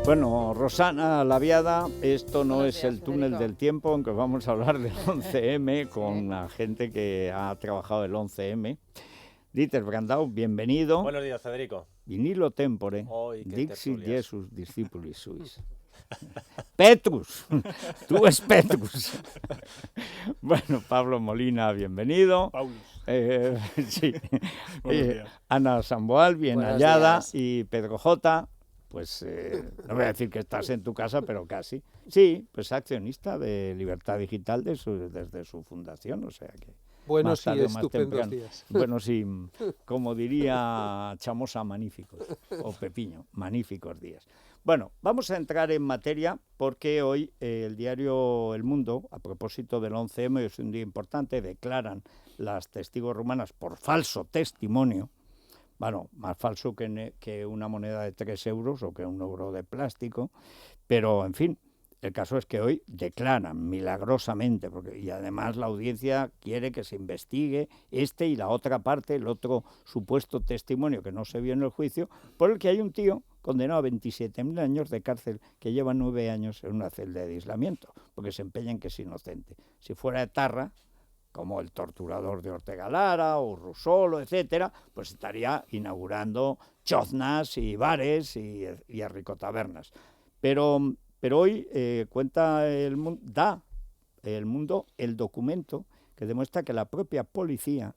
Bueno, Rosana Laviada, esto no Buenos es días, el túnel Federico. del tiempo, aunque vamos a hablar del 11M con la gente que ha trabajado el 11M. Dieter Brandau, bienvenido. Buenos días, Federico. Vinilo tempore, Hoy, qué dixit tertulias. Jesus discipulis suis. Petrus, tú es Petrus. Bueno, Pablo Molina, bienvenido. Paulus. Sí. Buenos días. Ana Samboal, bien Buenos hallada. días. Y Pedro J., pues no voy a decir que estás en tu casa, pero casi. Sí, pues accionista de Libertad Digital desde su fundación, o sea que... Buenos más y tarde o más estupendos temprano. días. Bueno, sí, como diría Chamosa, magníficos, o Pepiño, magníficos días. Bueno, vamos a entrar en materia porque hoy el diario El Mundo, a propósito del 11M, es un día importante, declaran las testigos rumanas por falso testimonio. Bueno, más falso que una moneda de 3 euros o que un euro de plástico, pero en fin, el caso es que hoy declaran milagrosamente, y además la audiencia quiere que se investigue este y la otra parte, el otro supuesto testimonio que no se vio en el juicio, por el que hay un tío condenado a 27.000 años de cárcel que lleva 9 años en una celda de aislamiento, porque se empeña en que es inocente. Si fuera etarra, como el torturador de Ortega Lara o Rusolo, etcétera, pues estaría inaugurando choznas y bares y arricotabernas. Pero hoy da el mundo el documento que demuestra que la propia policía,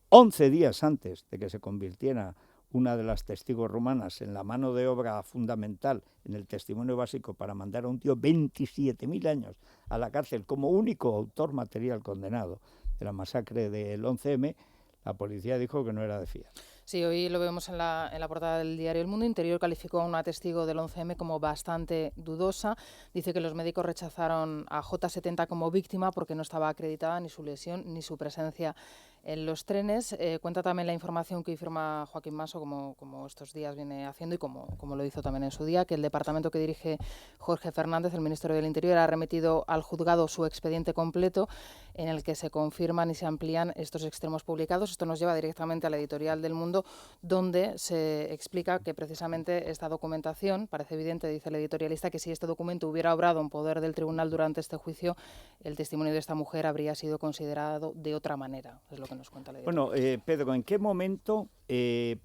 11 días antes de que se convirtiera una de las testigos rumanas en la mano de obra fundamental, en el testimonio básico para mandar a un tío 27.000 años a la cárcel como único autor material condenado de la masacre del 11M, la policía dijo que no era de fiar. Sí, hoy lo vemos en la portada del diario El Mundo. Interior calificó a una testigo del 11M como bastante dudosa. Dice que los médicos rechazaron a J70 como víctima porque no estaba acreditada ni su lesión ni su presencia en los trenes. Cuenta también la información que hoy firma Joaquín Maso, como estos días viene haciendo y como lo hizo también en su día, que el departamento que dirige Jorge Fernández, el Ministerio del Interior, ha remitido al juzgado su expediente completo en el que se confirman y se amplían estos extremos publicados. Esto nos lleva directamente a la editorial del Mundo, donde se explica que precisamente esta documentación, parece evidente, dice el editorialista, que si este documento hubiera obrado en poder del tribunal durante este juicio, el testimonio de esta mujer habría sido considerado de otra manera, es lo que nos cuenta el editorialista. Bueno, Pedro, ¿en qué momento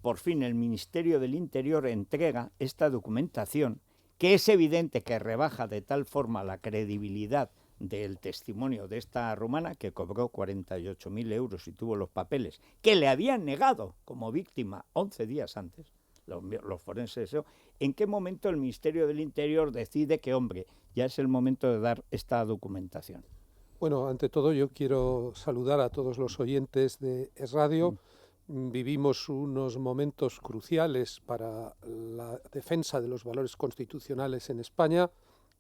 por fin el Ministerio del Interior entrega esta documentación, que es evidente que rebaja de tal forma la credibilidad del testimonio de esta rumana, que cobró 48.000 euros y tuvo los papeles, que le habían negado como víctima 11 días antes, los forenses? ¿En qué momento el Ministerio del Interior decide que, hombre, ya es el momento de dar esta documentación? Bueno, ante todo yo quiero saludar a todos los oyentes de Es Radio. Vivimos unos momentos cruciales para la defensa de los valores constitucionales en España.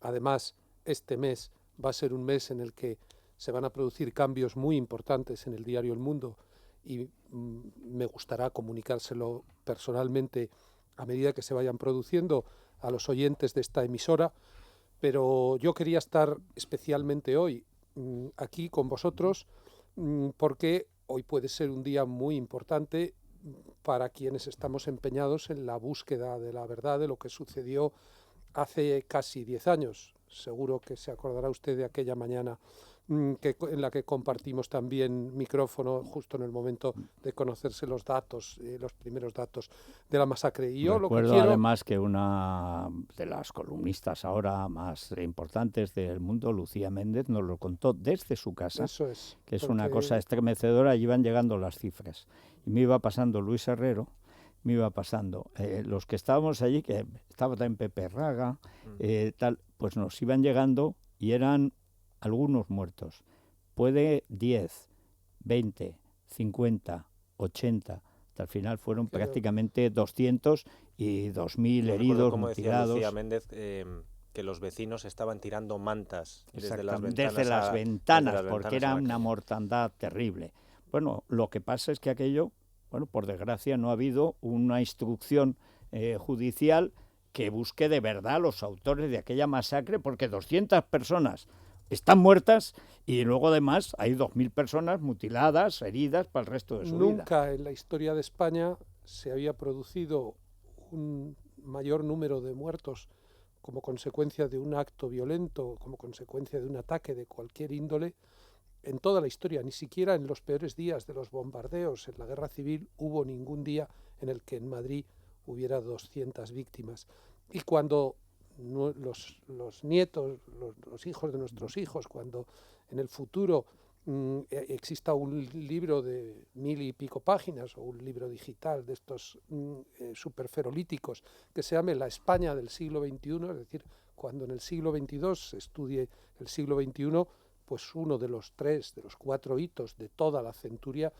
Además, este mes va a ser un mes en el que se van a producir cambios muy importantes en el diario El Mundo y me gustará comunicárselo personalmente a medida que se vayan produciendo a los oyentes de esta emisora. Pero yo quería estar especialmente hoy aquí con vosotros porque hoy puede ser un día muy importante para quienes estamos empeñados en la búsqueda de la verdad de lo que sucedió hace casi 10 años. Seguro que se acordará usted de aquella mañana en la que compartimos también micrófono justo en el momento de conocerse los datos, los primeros datos de la masacre. Y yo Recuerdo lo que quiero... además que una de las columnistas ahora más importantes del mundo, Lucía Méndez, nos lo contó desde su casa. Eso es. Que es una cosa estremecedora, y iban llegando las cifras. Y me iba pasando Luis Herrero, me iba pasando los que estábamos allí, que estaba también Pepe Raga, pues nos iban llegando y eran algunos muertos. Puede 10, 20, 50, 80, hasta el final fueron prácticamente 200 y 2.000 heridos, como mutilados. Decía Lucía Méndez, que los vecinos estaban tirando mantas desde las ventanas, porque era una mortandad terrible. Bueno, lo que pasa es que aquello, bueno, por desgracia no ha habido una instrucción judicial que busque de verdad a los autores de aquella masacre, porque 200 personas están muertas y luego además hay 2.000 personas mutiladas, heridas para el resto de su vida. Nunca en la historia de España se había producido un mayor número de muertos como consecuencia de un acto violento, como consecuencia de un ataque de cualquier índole, en toda la historia, ni siquiera en los peores días de los bombardeos, en la guerra civil, hubo ningún día en el que en Madrid hubiera 200 víctimas. Y cuando los nietos, los hijos de nuestros hijos, cuando en el futuro exista un libro de 1000 y pico páginas o un libro digital de estos superferolíticos que se llame La España del siglo XXI, es decir, cuando en el siglo XXII se estudie el siglo XXI, pues uno de los 4 hitos de toda la centuria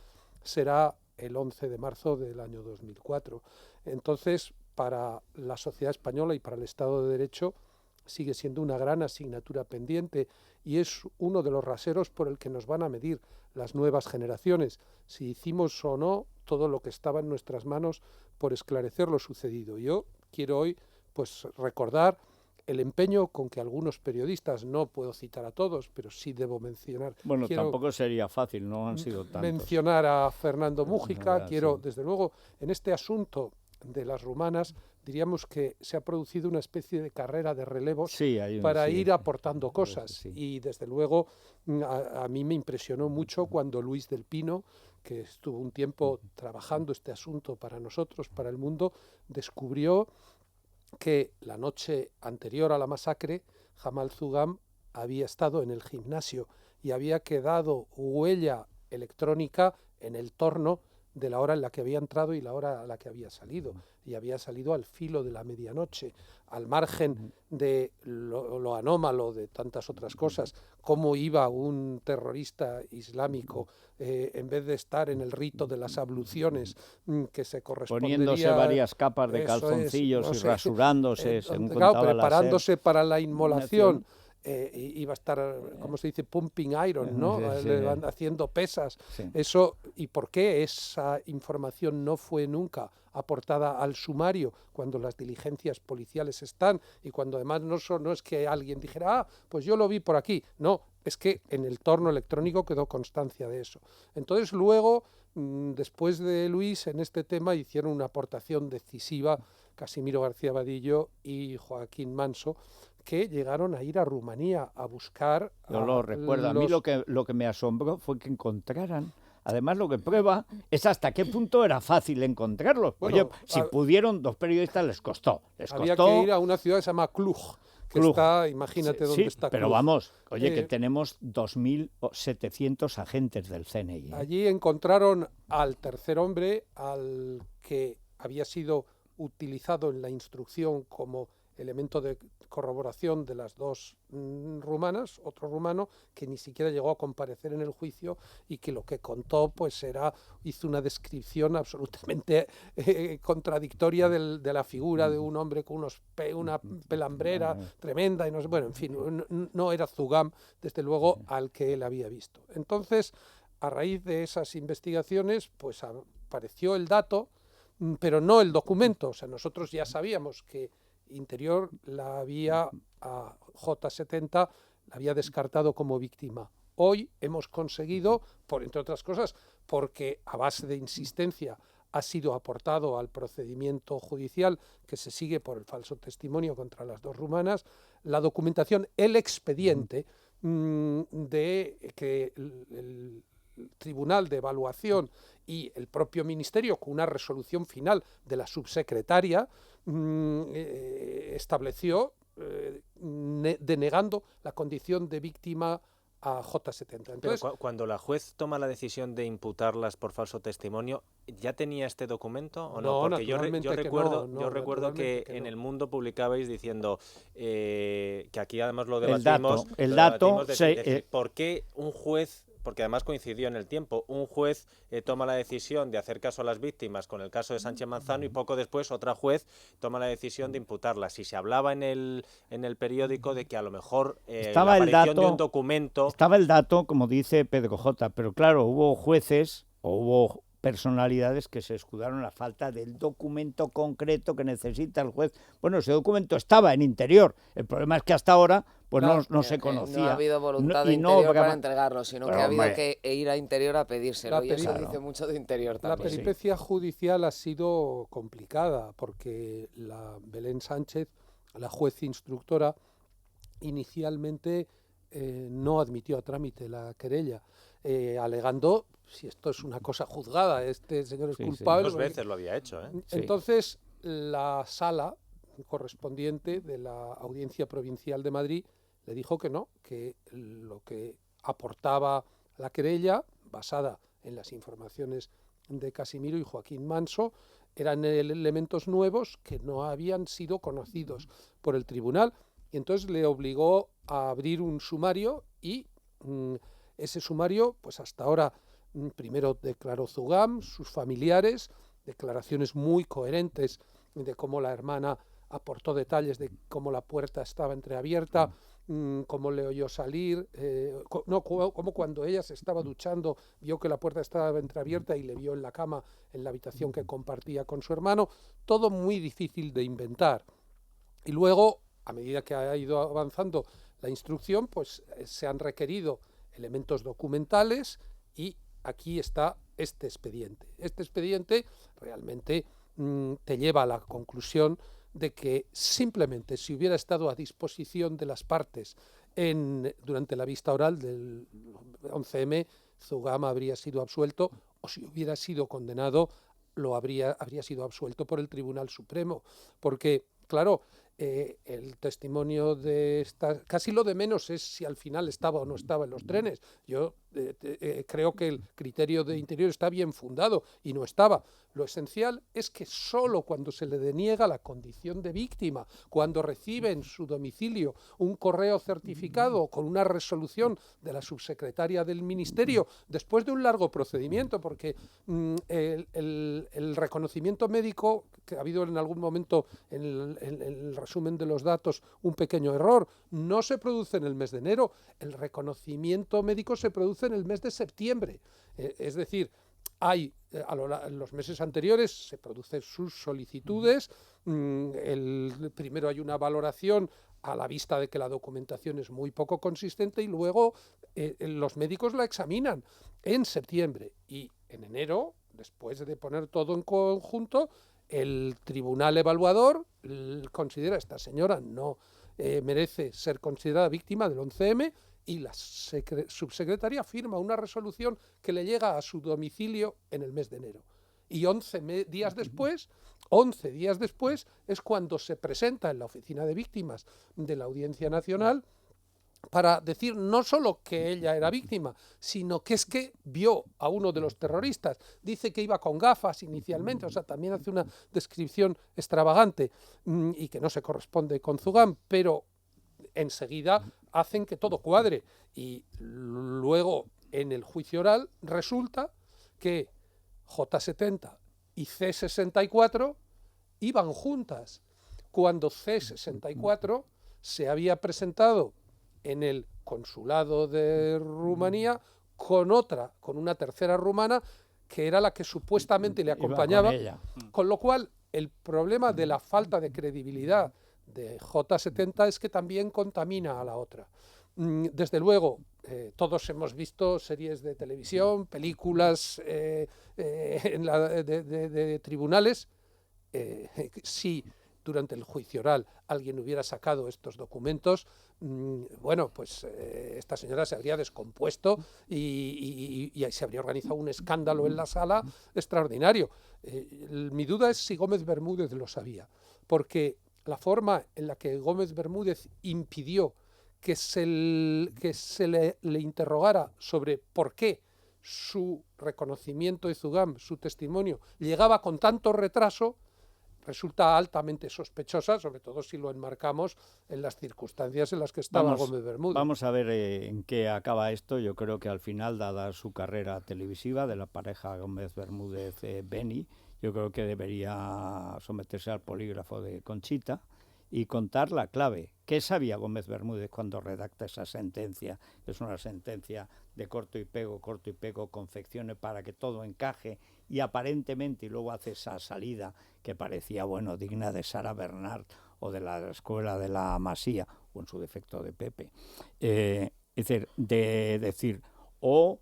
será el 11 de marzo del año 2004. Entonces, para la sociedad española y para el Estado de Derecho sigue siendo una gran asignatura pendiente y es uno de los raseros por el que nos van a medir las nuevas generaciones, si hicimos o no todo lo que estaba en nuestras manos por esclarecer lo sucedido. Yo quiero hoy pues recordar el empeño con que algunos periodistas, no puedo citar a todos, pero sí debo mencionar. Bueno, tampoco sería fácil, no han sido tantos. Mencionar a Fernando Mújica, desde luego, en este asunto de las rumanas, diríamos que se ha producido una especie de carrera de relevos para ir aportando cosas. Y desde luego a mí me impresionó mucho cuando Luis del Pino, que estuvo un tiempo trabajando este asunto para nosotros, para el mundo, descubrió que la noche anterior a la masacre, Jamal Zugam había estado en el gimnasio y había quedado huella electrónica en el torno de la hora en la que había entrado y la hora a la que había salido. Y había salido al filo de la medianoche, al margen de lo anómalo de tantas otras cosas, cómo iba un terrorista islámico en vez de estar en el rito de las abluciones que se correspondería... Poniéndose varias capas de calzoncillos y rasurándose, según contaba preparándose para la inmolación. Iba a estar, ¿cómo se dice? Pumping iron, ¿no? Haciendo pesas. Eso, ¿y por qué esa información no fue nunca aportada al sumario cuando las diligencias policiales están y cuando además no es que alguien dijera, pues yo lo vi por aquí? No, es que en el torno electrónico quedó constancia de eso. Entonces luego, después de Luis, en este tema hicieron una aportación decisiva Casimiro García Vadillo y Joaquín Manso, que llegaron a ir a Rumanía a buscar... Yo lo recuerdo. A mí lo que me asombró fue que encontraran... Además, lo que prueba es hasta qué punto era fácil encontrarlos. Bueno, oye, si pudieron, 2 periodistas les costó. Había que ir a una ciudad que se llama Cluj, que está, imagínate dónde está Cluj. Pero vamos, oye, que tenemos 2.700 agentes del CNI. Allí encontraron al tercer hombre, al que había sido utilizado en la instrucción como elemento de corroboración de las 2 rumanas, otro rumano que ni siquiera llegó a comparecer en el juicio y que lo que contó pues hizo una descripción absolutamente contradictoria de la figura de un hombre con una pelambrera tremenda y no sé, bueno, en fin, no era Zugam, desde luego, al que él había visto. Entonces, a raíz de esas investigaciones, pues apareció el dato, pero no el documento. O sea, nosotros ya sabíamos que Interior a J70 la había descartado como víctima. Hoy hemos conseguido, entre otras cosas, porque a base de insistencia ha sido aportado al procedimiento judicial que se sigue por el falso testimonio contra las 2 rumanas, la documentación, el expediente de que el Tribunal de Evaluación y el propio Ministerio, con una resolución final de la subsecretaria, estableció denegando la condición de víctima a J70. Entonces, pero cuando la juez toma la decisión de imputarlas por falso testimonio, ¿ya tenía este documento o no? Porque yo recuerdo que en El Mundo publicabais diciendo que aquí además lo debatimos. El dato ¿por qué un juez? Porque además coincidió en el tiempo, un juez toma la decisión de hacer caso a las víctimas con el caso de Sánchez Manzano y poco después otra juez toma la decisión de imputarlas. Si se hablaba en el periódico de que a lo mejor la aparición de un documento... Estaba el dato, como dice Pedro J., pero claro, hubo jueces o hubo personalidades que se escudaron en la falta del documento concreto que necesita el juez. Bueno, ese documento estaba en Interior. El problema es que hasta ahora pues no se conocía. No ha habido voluntad de Interior para entregarlo, sino que ha habido que ir a Interior a pedírselo. Y eso dice mucho de Interior también. La peripecia judicial ha sido complicada porque la Belén Sánchez la juez instructora inicialmente no admitió a trámite la querella, alegando, si esto es una cosa juzgada, este señor es culpable. 2 veces lo había hecho, ¿eh? Entonces, la sala correspondiente de la Audiencia Provincial de Madrid le dijo que no, que lo que aportaba la querella, basada en las informaciones de Casimiro y Joaquín Manso, eran elementos nuevos que no habían sido conocidos por el tribunal, y entonces le obligó a abrir un sumario y ese sumario, pues hasta ahora, primero declaró Zugam, sus familiares, declaraciones muy coherentes de cómo la hermana aportó detalles de cómo la puerta estaba entreabierta, cómo le oyó salir, cómo cuando ella se estaba duchando vio que la puerta estaba entreabierta y le vio en la cama en la habitación que compartía con su hermano. Todo muy difícil de inventar. Y luego, a medida que ha ido avanzando la instrucción, pues se han requerido elementos documentales y aquí está este expediente. Este expediente realmente te lleva a la conclusión de que simplemente si hubiera estado a disposición de las partes durante la vista oral del 11M, Zugam habría sido absuelto, o si hubiera sido condenado, habría sido absuelto por el Tribunal Supremo, porque, claro, el testimonio de esta... Casi lo de menos es si al final estaba o no estaba en los trenes. Yo creo que el criterio de Interior está bien fundado y no estaba. Lo esencial es que solo cuando se le deniega la condición de víctima, cuando recibe en su domicilio un correo certificado con una resolución de la subsecretaria del Ministerio, después de un largo procedimiento, porque el reconocimiento médico, que ha habido en algún momento en el resumen de los datos un pequeño error, no se produce en el mes de enero, el reconocimiento médico se produce en el mes de septiembre. Es decir, hay en los meses anteriores se producen sus solicitudes, primero hay una valoración a la vista de que la documentación es muy poco consistente y luego los médicos la examinan en septiembre y en enero, después de poner todo en conjunto, el tribunal evaluador considera esta señora no merece ser considerada víctima del 11M y la subsecretaria firma una resolución que le llega a su domicilio en el mes de enero. Y 11 días después es cuando se presenta en la Oficina de Víctimas de la Audiencia Nacional para decir no solo que ella era víctima, sino que es que vio a uno de los terroristas. Dice que iba con gafas inicialmente, o sea, también hace una descripción extravagante y que no se corresponde con Zugam, pero enseguida hacen que todo cuadre. Y luego, en el juicio oral, resulta que J70 y C64 iban juntas, cuando C64 se había presentado en el consulado de Rumanía con una tercera rumana que era la que supuestamente le acompañaba, con lo cual el problema de la falta de credibilidad de J70 es que también contamina a la otra. Desde luego, todos hemos visto series de televisión, películas de tribunales. Si durante el juicio oral alguien hubiera sacado estos documentos, bueno, pues esta señora se habría descompuesto y se habría organizado un escándalo en la sala extraordinario. Mi duda es si Gómez Bermúdez lo sabía, porque la forma en la que Gómez Bermúdez impidió que se le interrogara sobre por qué su reconocimiento de Zugam, su testimonio, llegaba con tanto retraso, resulta altamente sospechosa, sobre todo si lo enmarcamos en las circunstancias en las que estaba Gómez Bermúdez. Vamos a ver en qué acaba esto. Yo creo que al final, dada su carrera televisiva de la pareja Gómez Bermúdez-Beni, yo creo que debería someterse al polígrafo de Conchita y contar la clave. ¿Qué sabía Gómez Bermúdez cuando redacta esa sentencia? Es una sentencia de corto y pego, confeccione para que todo encaje y aparentemente, y luego hace esa salida que parecía, bueno, digna de Sara Bernard o de la escuela de la Masía, o en su defecto de Pepe. Es decir, de decir, los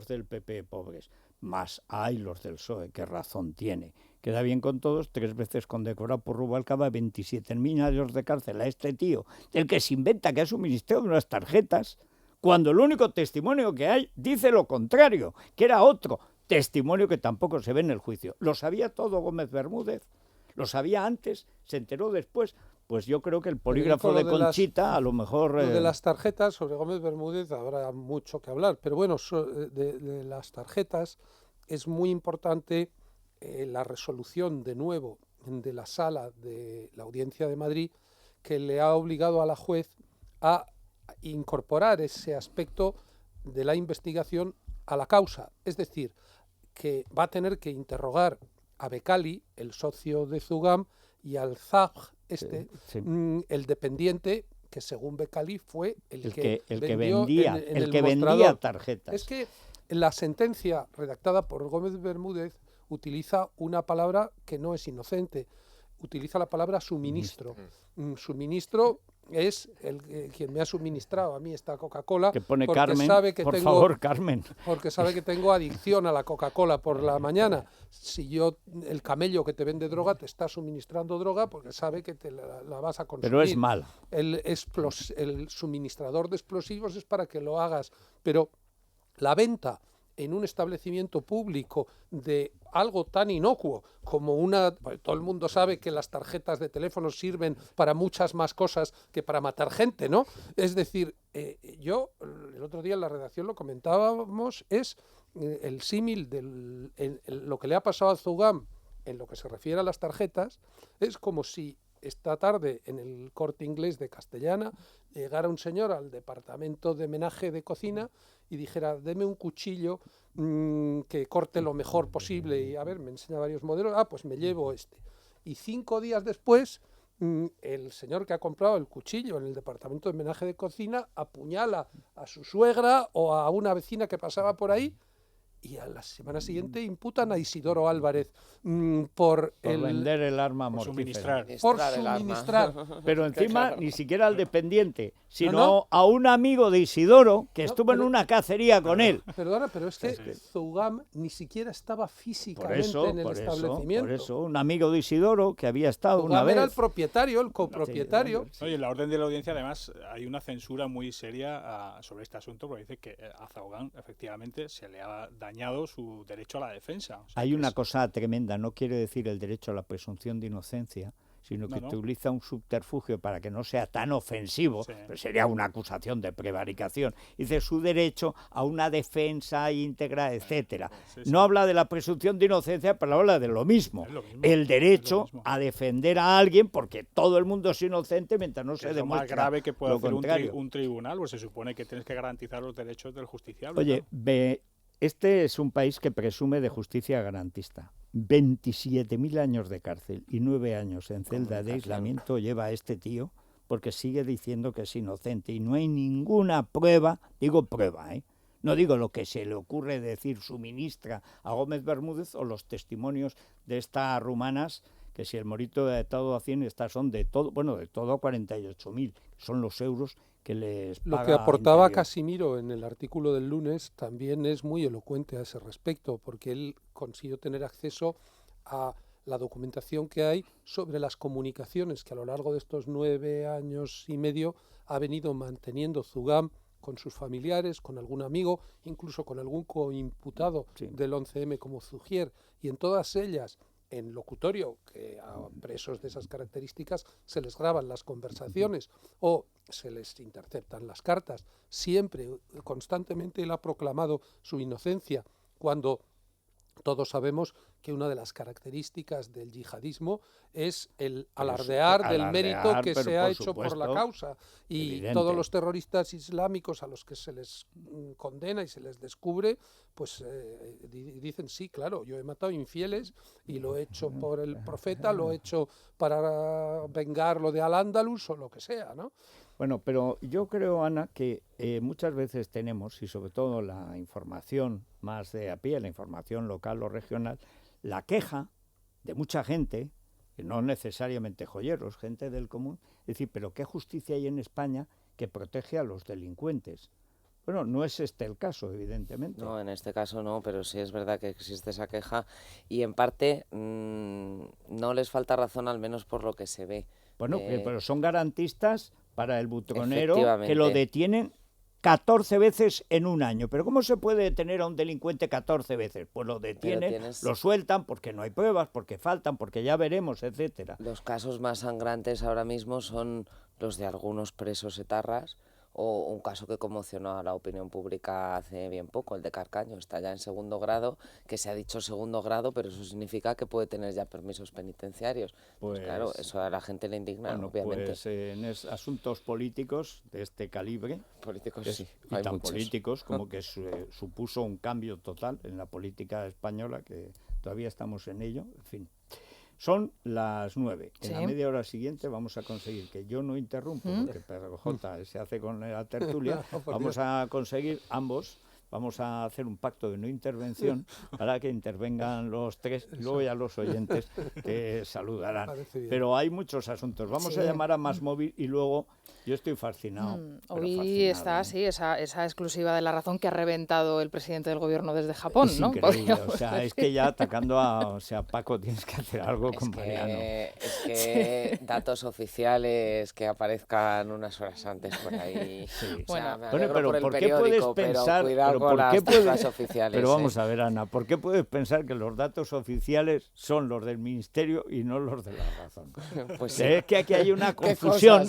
del PP pobres, más hay los del PSOE, qué razón tiene. queda bien con todos, 3 veces condecorado por Rubalcaba, 27.000 años de cárcel a este tío, el que se inventa que ha suministrado unas tarjetas, cuando el único testimonio que hay dice lo contrario, que era otro testimonio que tampoco se ve en el juicio. Lo sabía todo Gómez Bermúdez, lo sabía antes, se enteró después. Pues yo creo que el polígrafo de Conchita, a lo mejor... Lo de las tarjetas, sobre Gómez Bermúdez habrá mucho que hablar, pero bueno, de las tarjetas es muy importante la resolución de nuevo de la sala de la Audiencia de Madrid, que le ha obligado a la juez a incorporar ese aspecto de la investigación a la causa. Es decir, que va a tener que interrogar a Becali, el socio de Zugam, y al Zag, el dependiente, que según Becali fue el que vendía tarjetas. Es que la sentencia redactada por Gómez Bermúdez utiliza una palabra que no es inocente, utiliza la palabra suministro. Suministro es quien me ha suministrado a mí esta Coca-Cola, que pone Carmen, sabe que favor, Carmen. Porque sabe que tengo adicción a la Coca-Cola por la mañana. Si el camello que te vende droga te está suministrando droga porque sabe que te la vas a consumir. Pero es mal. El suministrador de explosivos es para que lo hagas, pero la venta en un establecimiento público de algo tan inocuo como todo el mundo sabe que las tarjetas de teléfono sirven para muchas más cosas que para matar gente, ¿no? Es decir, yo el otro día en la redacción lo comentábamos, es el símil de lo que le ha pasado a Zugam en lo que se refiere a las tarjetas, es como si esta tarde en el Corte Inglés de Castellana llegara un señor al departamento de menaje de cocina y dijera, deme un cuchillo que corte lo mejor posible, y a ver, me enseña varios modelos, pues me llevo este. Y 5 días después, el señor que ha comprado el cuchillo en el departamento de menaje de cocina apuñala a su suegra o a una vecina que pasaba por ahí, y a la semana siguiente imputan a Isidoro Álvarez por vender el arma mortífera. Por suministrar. Pero encima ni siquiera al dependiente, sino a un amigo de Isidoro que estuvo en una cacería con él. Perdona, pero es que Zugam ni siquiera estaba físicamente en el establecimiento. Por eso, un amigo de Isidoro que había estado una vez. Era el propietario, el copropietario. Oye, en la orden de la audiencia, además, hay una censura muy seria sobre este asunto, porque dice que a Zugam efectivamente se le ha dañado su derecho a la defensa. O sea, hay una cosa tremenda, no quiere decir el derecho a la presunción de inocencia, sino que utiliza un subterfugio para que no sea tan ofensivo, pero sería una acusación de prevaricación. Dice su derecho a una defensa íntegra, etcétera. No habla de la presunción de inocencia, pero habla de lo mismo. El derecho a defender a alguien, porque todo el mundo es inocente mientras no se demuestre. Es lo más grave que puede hacer contrario. un tribunal, pues se supone que tienes que garantizar los derechos del justiciable. Oye, este es un país que presume de justicia garantista. 27.000 años de cárcel y 9 años en celda de aislamiento lleva a este tío porque sigue diciendo que es inocente y no hay ninguna prueba, digo prueba, no digo lo que se le ocurre decir suministra a Gómez Bermúdez o los testimonios de estas rumanas, que si el morito de todo a 100, estas son de todo, de todo a 48.000, son los euros que les paga. Lo que aportaba Casimiro en el artículo del lunes también es muy elocuente a ese respecto, porque él consiguió tener acceso a la documentación que hay sobre las comunicaciones que a lo largo de estos 9 años y medio ha venido manteniendo Zugam con sus familiares, con algún amigo, incluso con algún coimputado del 11M como Zugier, y en todas ellas, en locutorio, que a presos de esas características se les graban las conversaciones o se les interceptan las cartas. Siempre, constantemente él ha proclamado su inocencia, cuando todos sabemos que una de las características del yihadismo es el alardear del mérito que se ha hecho por la causa. Y evidente. Todos los terroristas islámicos a los que se les condena y se les descubre, pues dicen, sí, claro, yo he matado infieles y lo he hecho por el profeta, lo he hecho para vengar lo de Al-Ándalus o lo que sea, ¿no? Bueno, pero yo creo, Ana, que muchas veces tenemos, y sobre todo la información más de a pie, la información local o regional, la queja de mucha gente, que no necesariamente joyeros, gente del común, es decir, pero ¿qué justicia hay en España que protege a los delincuentes? Bueno, no es este el caso, evidentemente. No, en este caso no, pero sí es verdad que existe esa queja y en parte no les falta razón, al menos por lo que se ve. Bueno, pero son garantistas para el butronero que lo detienen 14 veces en un año. ¿Pero cómo se puede detener a un delincuente 14 veces? Pues lo detienen, lo sueltan porque no hay pruebas, porque faltan, porque ya veremos, etcétera. Los casos más sangrantes ahora mismo son los de algunos presos etarras, o un caso que conmocionó a la opinión pública hace bien poco, el de Carcaño. Está ya en segundo grado, que se ha dicho segundo grado, pero eso significa que puede tener ya permisos penitenciarios. Pues claro, eso a la gente le indigna, bueno, obviamente. Pues en asuntos políticos de este calibre, políticos sí, y tan muchos. Políticos como que supuso un cambio total en la política española, que todavía estamos en ello, en fin. Son las 9. En la media hora siguiente vamos a conseguir que yo no interrumpo, porque PRJ se hace con la tertulia. Vamos a conseguir ambos, vamos a hacer un pacto de no intervención para que intervengan los tres y luego ya los oyentes que saludarán. Pero hay muchos asuntos. Vamos a llamar a MásMóvil y luego yo estoy fascinado. Hoy está así, esa exclusiva de La Razón que ha reventado el presidente del gobierno desde Japón, es ¿no? Increíble, o sea, es que ya atacando a... O sea, Paco, tienes que hacer algo con Mariano. Es que datos oficiales que aparezcan unas horas antes por ahí... Sí. O sea, pero ¿por qué puedes pensar... Pero con las oficiales. Pero vamos a ver, Ana, ¿por qué puedes pensar que los datos oficiales son los del Ministerio y no los de La Razón? Pues sí. Es que aquí hay una confusión.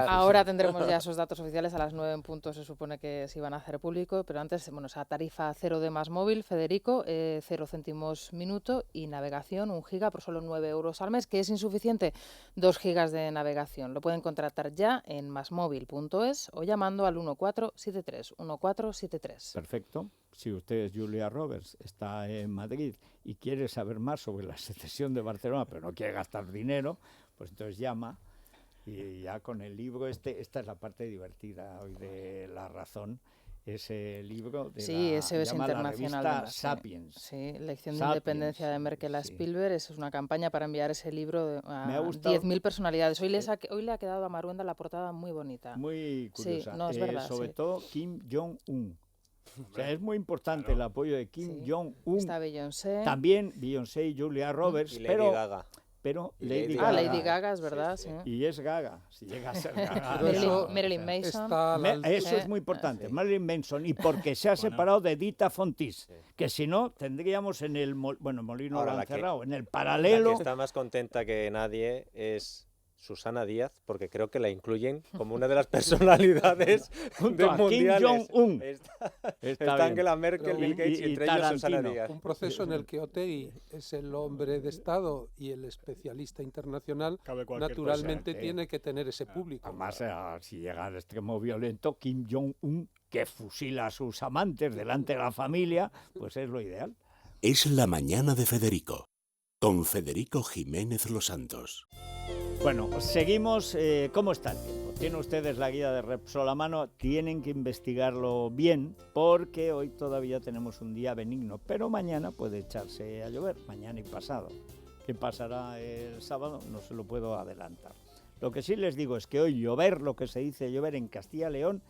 Ahora tendremos ya esos datos oficiales, a las 9 en punto se supone que se iban a hacer público, pero antes, bueno, esa tarifa 0 de MásMóvil, Federico, 0 céntimos minuto y navegación 1 giga por solo 9 euros al mes, que es insuficiente, 2 gigas de navegación. Lo pueden contratar ya en másmóvil.es o llamando al 1473. Perfecto. Si usted es Julia Roberts, está en Madrid y quiere saber más sobre la secesión de Barcelona, pero no quiere gastar dinero, pues entonces llama. Y ya con el libro, esta es la parte divertida hoy de La Razón, ese libro de SBS Internacional la revista Sapiens. Sí, Lección de Independencia de Merkel a Spielberg, es una campaña para enviar ese libro a 10.000 personalidades. Hoy le ha quedado a Maruenda la portada muy bonita. Muy curiosa. Sí, no, es verdad, sobre todo Kim Jong-un. O sea, es muy importante el apoyo de Kim Jong-un. Está Beyoncé. También Beyoncé y Julia Roberts. Y Lady Gaga. Pero Lady Gaga, es verdad, sí. Y es Gaga, si llega a ser Gaga. Marilyn Manson. Eso es muy importante, Marilyn Manson, y porque se ha separado de Dita Fontis, que si no tendríamos en el Molino lo han cerrado, en el paralelo. La que está más contenta que nadie es Susana Díaz, porque creo que la incluyen como una de las personalidades junto a mundiales. Kim Jong-un. Está Angela Merkel, Bill Gates y entre ellos Susana Díaz. Un proceso en el que Otegi es el hombre de Estado y el especialista internacional, naturalmente tiene que tener ese público. Además, si llega al extremo violento, Kim Jong-un, que fusila a sus amantes delante de la familia, pues es lo ideal. Es la mañana de Federico, con Federico Jiménez Los Santos. Bueno, seguimos. ¿Cómo está el tiempo? Tienen ustedes la guía de Repsol a mano, tienen que investigarlo bien porque hoy todavía tenemos un día benigno, pero mañana puede echarse a llover, mañana y pasado. ¿Qué pasará el sábado? No se lo puedo adelantar. Lo que sí les digo es que hoy llover, lo que se dice llover en Castilla y León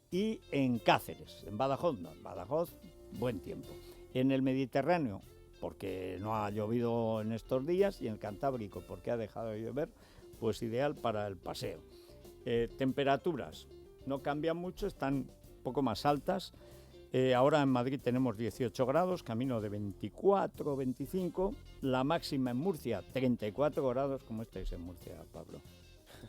y en Cáceres, en Badajoz, no, en Badajoz, buen tiempo. En el Mediterráneo, porque no ha llovido en estos días, y en el Cantábrico, porque ha dejado de llover, pues ideal para el paseo. Temperaturas no cambian mucho, están un poco más altas. Ahora en Madrid tenemos 18 grados, camino de 24, 25. La máxima en Murcia, 34 grados. ¿Cómo estáis en Murcia, Pablo?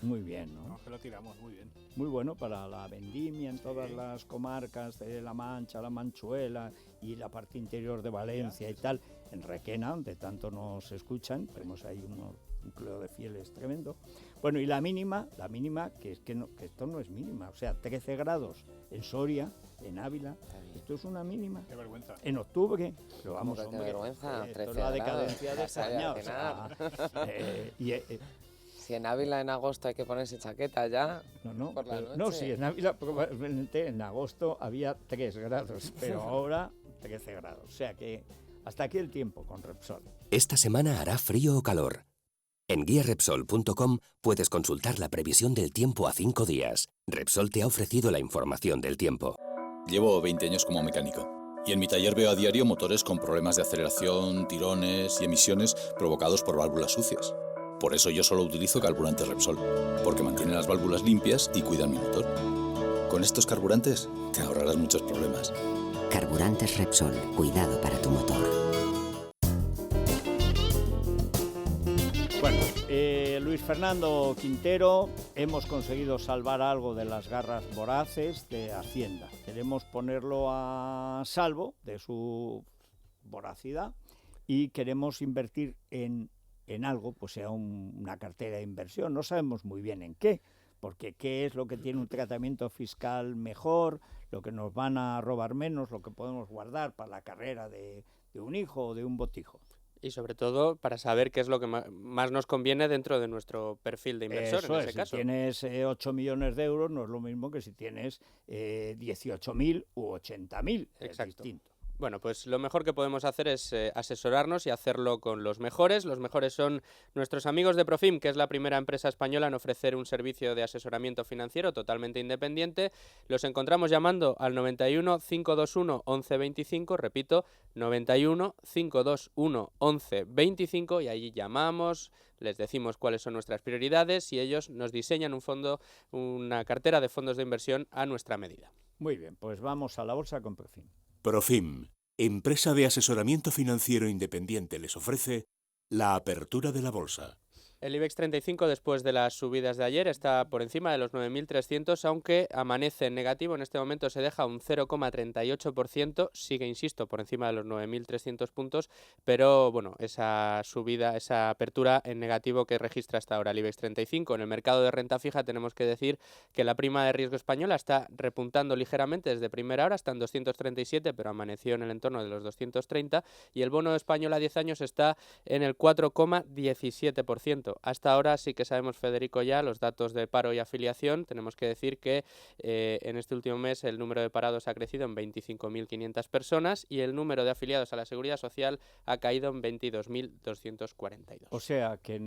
Muy bien, ¿no? Que lo tiramos muy bien. Muy bueno para la vendimia en todas las comarcas de La Mancha, La Manchuela y la parte interior de Valencia y tal. En Requena, donde tanto nos escuchan, tenemos ahí un núcleo de fieles tremendo. Bueno, y la mínima, que esto no es mínima, o sea, 13 grados en Soria, en Ávila, esto es una mínima. Qué vergüenza. En octubre, pero vamos, hombre, qué vergüenza, esto es la decadencia de España, o sea, si en Ávila en agosto hay que ponerse chaqueta ya, por la noche. No, sí, en Ávila probablemente en agosto había 3 grados, pero ahora 13 grados, o sea que hasta aquí el tiempo con Repsol. Esta semana hará frío o calor. En guiarepsol.com puedes consultar la previsión del tiempo a 5 días. Repsol te ha ofrecido la información del tiempo. Llevo 20 años como mecánico y en mi taller veo a diario motores con problemas de aceleración, tirones y emisiones provocados por válvulas sucias. Por eso yo solo utilizo carburantes Repsol, porque mantienen las válvulas limpias y cuidan mi motor. Con estos carburantes te ahorrarás muchos problemas. Carburantes Repsol, cuidado para tu motor. Bueno, Luis Fernando Quintero, hemos conseguido salvar algo de las garras voraces de Hacienda. Queremos ponerlo a salvo de su voracidad y queremos invertir en algo, pues sea una cartera de inversión. No sabemos muy bien en qué, porque qué es lo que tiene un tratamiento fiscal mejor, lo que nos van a robar menos, lo que podemos guardar para la carrera de un hijo o de un botijo. Y sobre todo para saber qué es lo que más nos conviene dentro de nuestro perfil de inversor. Eso en ese es, caso. Si tienes 8 millones de euros no es lo mismo que si tienes 18.000 u 80.000, es distinto. Bueno, pues lo mejor que podemos hacer es asesorarnos y hacerlo con los mejores. Los mejores son nuestros amigos de Profim, que es la primera empresa española en ofrecer un servicio de asesoramiento financiero totalmente independiente. Los encontramos llamando al 91 521 1125, repito, 91 521 1125, y allí llamamos, les decimos cuáles son nuestras prioridades y ellos nos diseñan una cartera de fondos de inversión a nuestra medida. Muy bien, pues vamos a la bolsa con Profim. Profim, empresa de asesoramiento financiero independiente, les ofrece la apertura de la bolsa. El IBEX 35, después de las subidas de ayer, está por encima de los 9.300, aunque amanece en negativo. En este momento se deja un 0,38%, sigue, insisto, por encima de los 9.300 puntos, pero bueno, esa subida, esa apertura en negativo que registra hasta ahora el IBEX 35. En el mercado de renta fija tenemos que decir que la prima de riesgo española está repuntando ligeramente desde primera hora, está en 237, pero amaneció en el entorno de los 230, y el bono español a 10 años está en el 4,17%. Hasta ahora sí que sabemos, Federico, ya los datos de paro y afiliación. Tenemos que decir que en este último mes el número de parados ha crecido en 25.500 personas y el número de afiliados a la Seguridad Social ha caído en 22.242. O sea que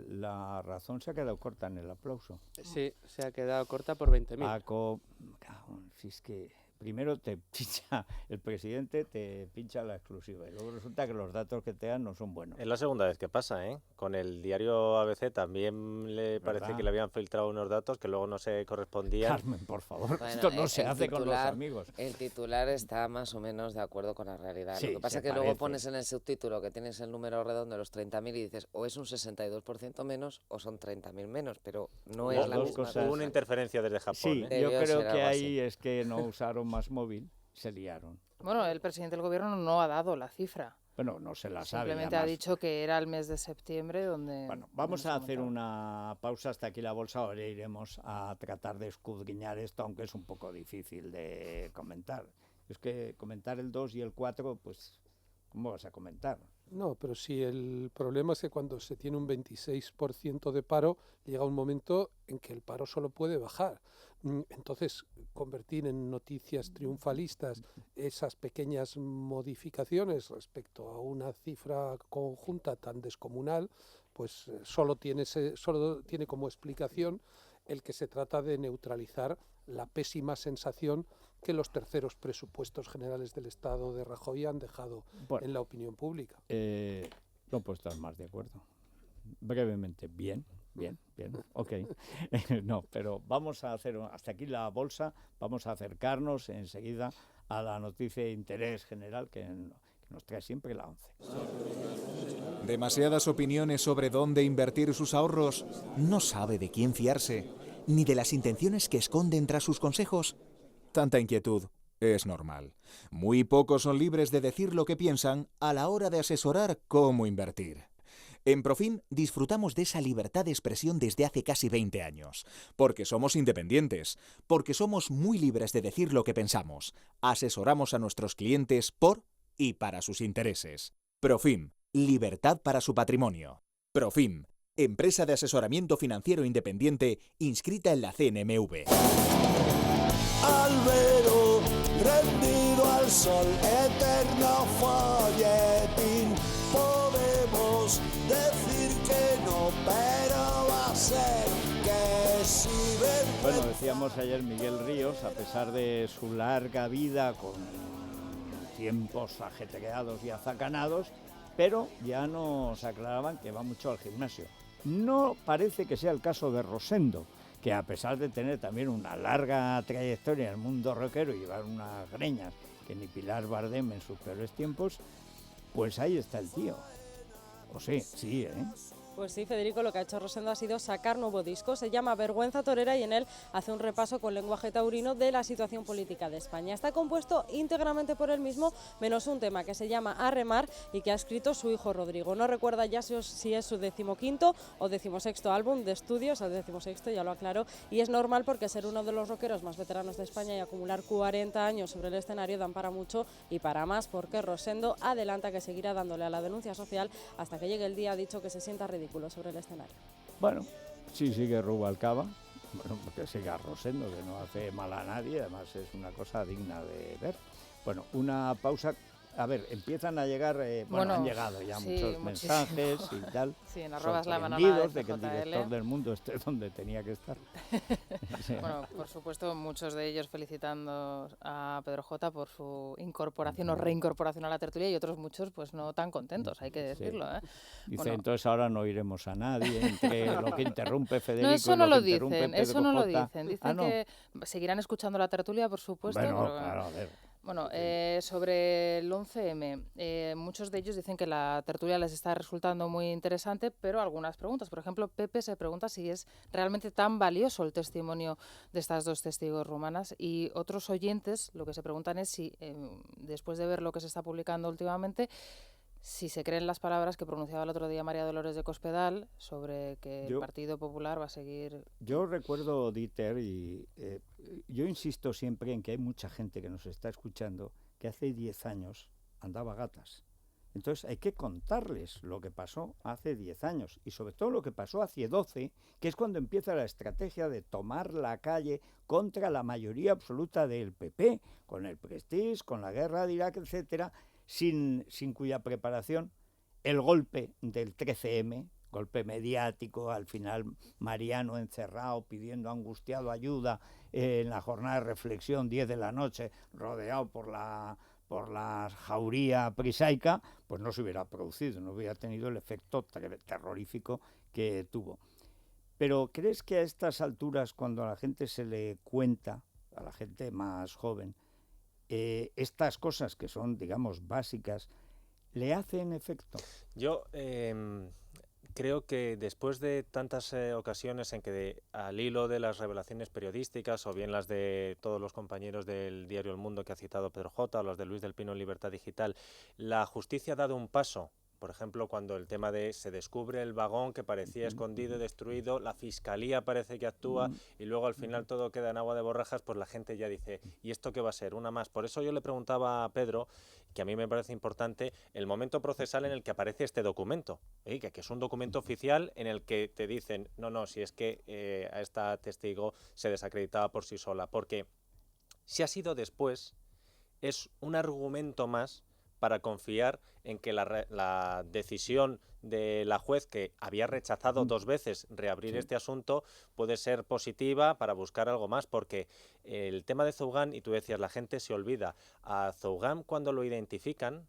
la razón se ha quedado corta en el aplauso. Sí, se ha quedado corta por 20.000. Si es que primero te pincha el presidente, te pincha la exclusiva y luego resulta que los datos que te dan no son buenos. Es la segunda vez que pasa, ¿eh? Con el diario ABC también le parece que le habían filtrado unos datos que luego no se correspondían. Carmen, por favor, Bueno, esto no se hace con los amigos. El titular está más o menos de acuerdo con la realidad. Sí, lo que pasa es que luego pones en el subtítulo que tienes el número redondo de los 30.000 y dices o es un 62% menos o son 30.000 menos, pero no es la misma cosa. Hubo una interferencia desde Japón. Sí, ¿eh? yo creo que ahí es que no usaron más móvil, se liaron. Bueno, el presidente del gobierno no ha dado la cifra. Bueno, no se la sabe. Simplemente ha dicho que era el mes de septiembre donde... Bueno, vamos a hacer una pausa hasta aquí la bolsa, ahora iremos a tratar de escudriñar esto, aunque es un poco difícil de comentar. Es que comentar el 2 y el 4, pues, ¿cómo vas a comentar? No, pero sí, el problema es que cuando se tiene un 26% de paro, llega un momento en que el paro solo puede bajar. Entonces, convertir en noticias triunfalistas esas pequeñas modificaciones respecto a una cifra conjunta tan descomunal, pues solo tiene como explicación el que se trata de neutralizar la pésima sensación que los terceros presupuestos generales del Estado de Rajoy han dejado en la opinión pública. No puedo estar más de acuerdo. Brevemente, bien, ok. No, pero vamos a hacer hasta aquí la bolsa, vamos a acercarnos enseguida a la noticia de interés general que nos trae siempre la 11. Demasiadas opiniones sobre dónde invertir sus ahorros. No sabe de quién fiarse, ni de las intenciones que esconden tras sus consejos. Tanta inquietud es normal. Muy pocos son libres de decir lo que piensan a la hora de asesorar cómo invertir. En Profim disfrutamos de esa libertad de expresión desde hace casi 20 años, porque somos independientes, porque somos muy libres de decir lo que pensamos. Asesoramos a nuestros clientes por y para sus intereses. Profim, libertad para su patrimonio. Profim, empresa de asesoramiento financiero independiente inscrita en la CNMV. Albero, rendido al sol, eterno folletín. Podemos decir que no, pero va a ser que si ven Bueno, decíamos ayer Miguel Ríos, a pesar de su larga vida con tiempos ajetreados y azacanados, pero ya nos aclaraban que va mucho al gimnasio. No parece que sea el caso de Rosendo, que a pesar de tener también una larga trayectoria en el mundo rockero y llevar unas greñas que ni Pilar Bardem en sus peores tiempos, pues ahí está el tío. O sí, sí, ¿eh? Pues sí, Federico, lo que ha hecho Rosendo ha sido sacar nuevo disco, se llama Vergüenza Torera y en él hace un repaso con lenguaje taurino de la situación política de España. Está compuesto íntegramente por él mismo, menos un tema que se llama Arremar y que ha escrito su hijo Rodrigo. No recuerda ya si es su 15º o 16º álbum de estudio, o sea, el 16º, ya lo aclaró, y es normal porque ser uno de los rockeros más veteranos de España y acumular 40 años sobre el escenario dan para mucho y para más, porque Rosendo adelanta que seguirá dándole a la denuncia social hasta que llegue el día, ha dicho, que se sienta ridículo sobre el escenario. Bueno, sí sigue Rubalcaba, bueno, porque siga Rosendo, que no hace mal a nadie, además es una cosa digna de ver. Bueno, una pausa. A ver, empiezan a llegar, han llegado ya sí, muchos mensajes y tal. Sí, en arrobas la sorprendidos de que el director del Mundo esté donde tenía que estar. Sí. Bueno, por supuesto, muchos de ellos felicitando a Pedro J por su incorporación o reincorporación a la tertulia y otros muchos pues no tan contentos, hay que decirlo. Sí. Dice, entonces ahora no oiremos a nadie, entre lo que interrumpe Federico no, eso y no lo lo que interrumpe dicen, Pedro eso no J. lo dicen. Dicen que seguirán escuchando la tertulia, por supuesto. Bueno, pero, claro, a ver. Bueno, sobre el 11M, muchos de ellos dicen que la tertulia les está resultando muy interesante, pero algunas preguntas. Por ejemplo, Pepe se pregunta si es realmente tan valioso el testimonio de estas dos testigos rumanas, y otros oyentes lo que se preguntan es si, después de ver lo que se está publicando últimamente, si se creen las palabras que pronunciaba el otro día María Dolores de Cospedal sobre que el Partido Popular va a seguir... Yo recuerdo, Dieter, y yo insisto siempre en que hay mucha gente que nos está escuchando que hace 10 años andaba a gatas. Entonces hay que contarles lo que pasó hace 10 años y sobre todo lo que pasó hace 12, que es cuando empieza la estrategia de tomar la calle contra la mayoría absoluta del PP, con el Prestige, con la guerra de Irak, etcétera, sin cuya preparación el golpe del 13M, golpe mediático, al final Mariano encerrado, pidiendo angustiado ayuda en la jornada de reflexión, 10 de la noche, rodeado por la jauría prisaica, pues no se hubiera producido, no hubiera tenido el efecto terrorífico que tuvo. Pero ¿crees que a estas alturas, cuando a la gente se le cuenta, a la gente más joven, estas cosas que son, digamos, básicas, le hacen efecto? Yo creo que después de tantas ocasiones en que al hilo de las revelaciones periodísticas o bien las de todos los compañeros del diario El Mundo que ha citado Pedro J, o los de Luis del Pino en Libertad Digital, la justicia ha dado un paso. Por ejemplo, cuando el tema de se descubre el vagón que parecía escondido y destruido, la fiscalía parece que actúa y luego al final todo queda en agua de borrajas, pues la gente ya dice, ¿y esto qué va a ser? Una más. Por eso yo le preguntaba a Pedro, que a mí me parece importante, el momento procesal en el que aparece este documento, que es un documento oficial en el que te dicen, no, si es que a esta testigo se desacreditaba por sí sola, porque si ha sido después, es un argumento más para confiar en que la decisión de la juez, que había rechazado 2 veces reabrir este asunto, puede ser positiva para buscar algo más, porque el tema de Zougan, y tú decías, la gente se olvida, a Zougan cuando lo identifican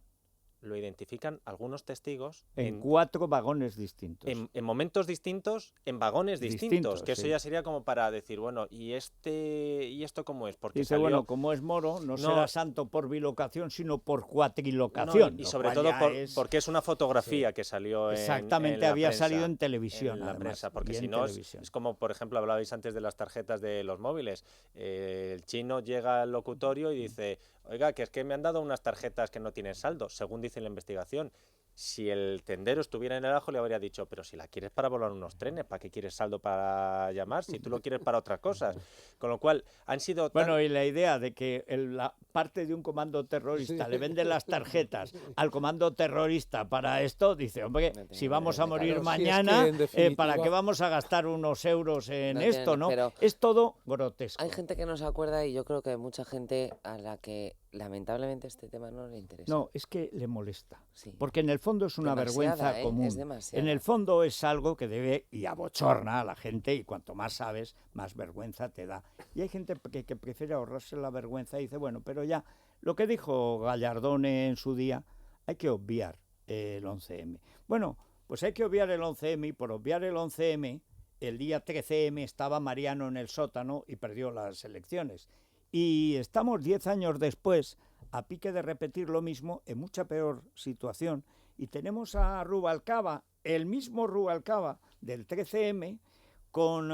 algunos testigos en 4 vagones distintos. En momentos distintos, en vagones distintos, que eso ya sería como para decir, bueno, ¿y esto cómo es? Porque dice, bueno, como es moro, no será santo por bilocación, sino por cuatrilocación. No, y sobre todo porque es una fotografía que salió exactamente, en la había prensa, salido en televisión. En la además, prensa, porque si no es como, por ejemplo, hablabais antes de las tarjetas de los móviles. El chino llega al locutorio y dice, oiga, que es que me han dado unas tarjetas que no tienen saldo, según dice la investigación. Si el tendero estuviera en el ajo le habría dicho, pero si la quieres para volar unos trenes, ¿para qué quieres saldo para llamar? Si tú lo quieres para otras cosas. Con lo cual, han sido... Bueno, y la idea de que la parte de un comando terrorista le venden las tarjetas al comando terrorista para esto, dice, hombre, si vamos a morir mañana, ¿para qué vamos a gastar unos euros en esto, no? Es todo grotesco. Hay gente que no se acuerda y yo creo que hay mucha gente a la que lamentablemente este tema no le interesa. No, es que le molesta. Sí. Porque en el fondo es una vergüenza común. Es demasiada. En el fondo es algo que debe y abochorna a la gente, y cuanto más sabes, más vergüenza te da. Y hay gente que prefiere ahorrarse la vergüenza y dice, bueno, pero ya, lo que dijo Gallardón en su día, hay que obviar el 11M. Bueno, pues hay que obviar el 11M, y por obviar el 11M, el día 13M estaba Mariano en el sótano y perdió las elecciones. Y estamos 10 años después, a pique de repetir lo mismo, en mucha peor situación. Y tenemos a Rubalcaba, el mismo Rubalcaba del 13M, con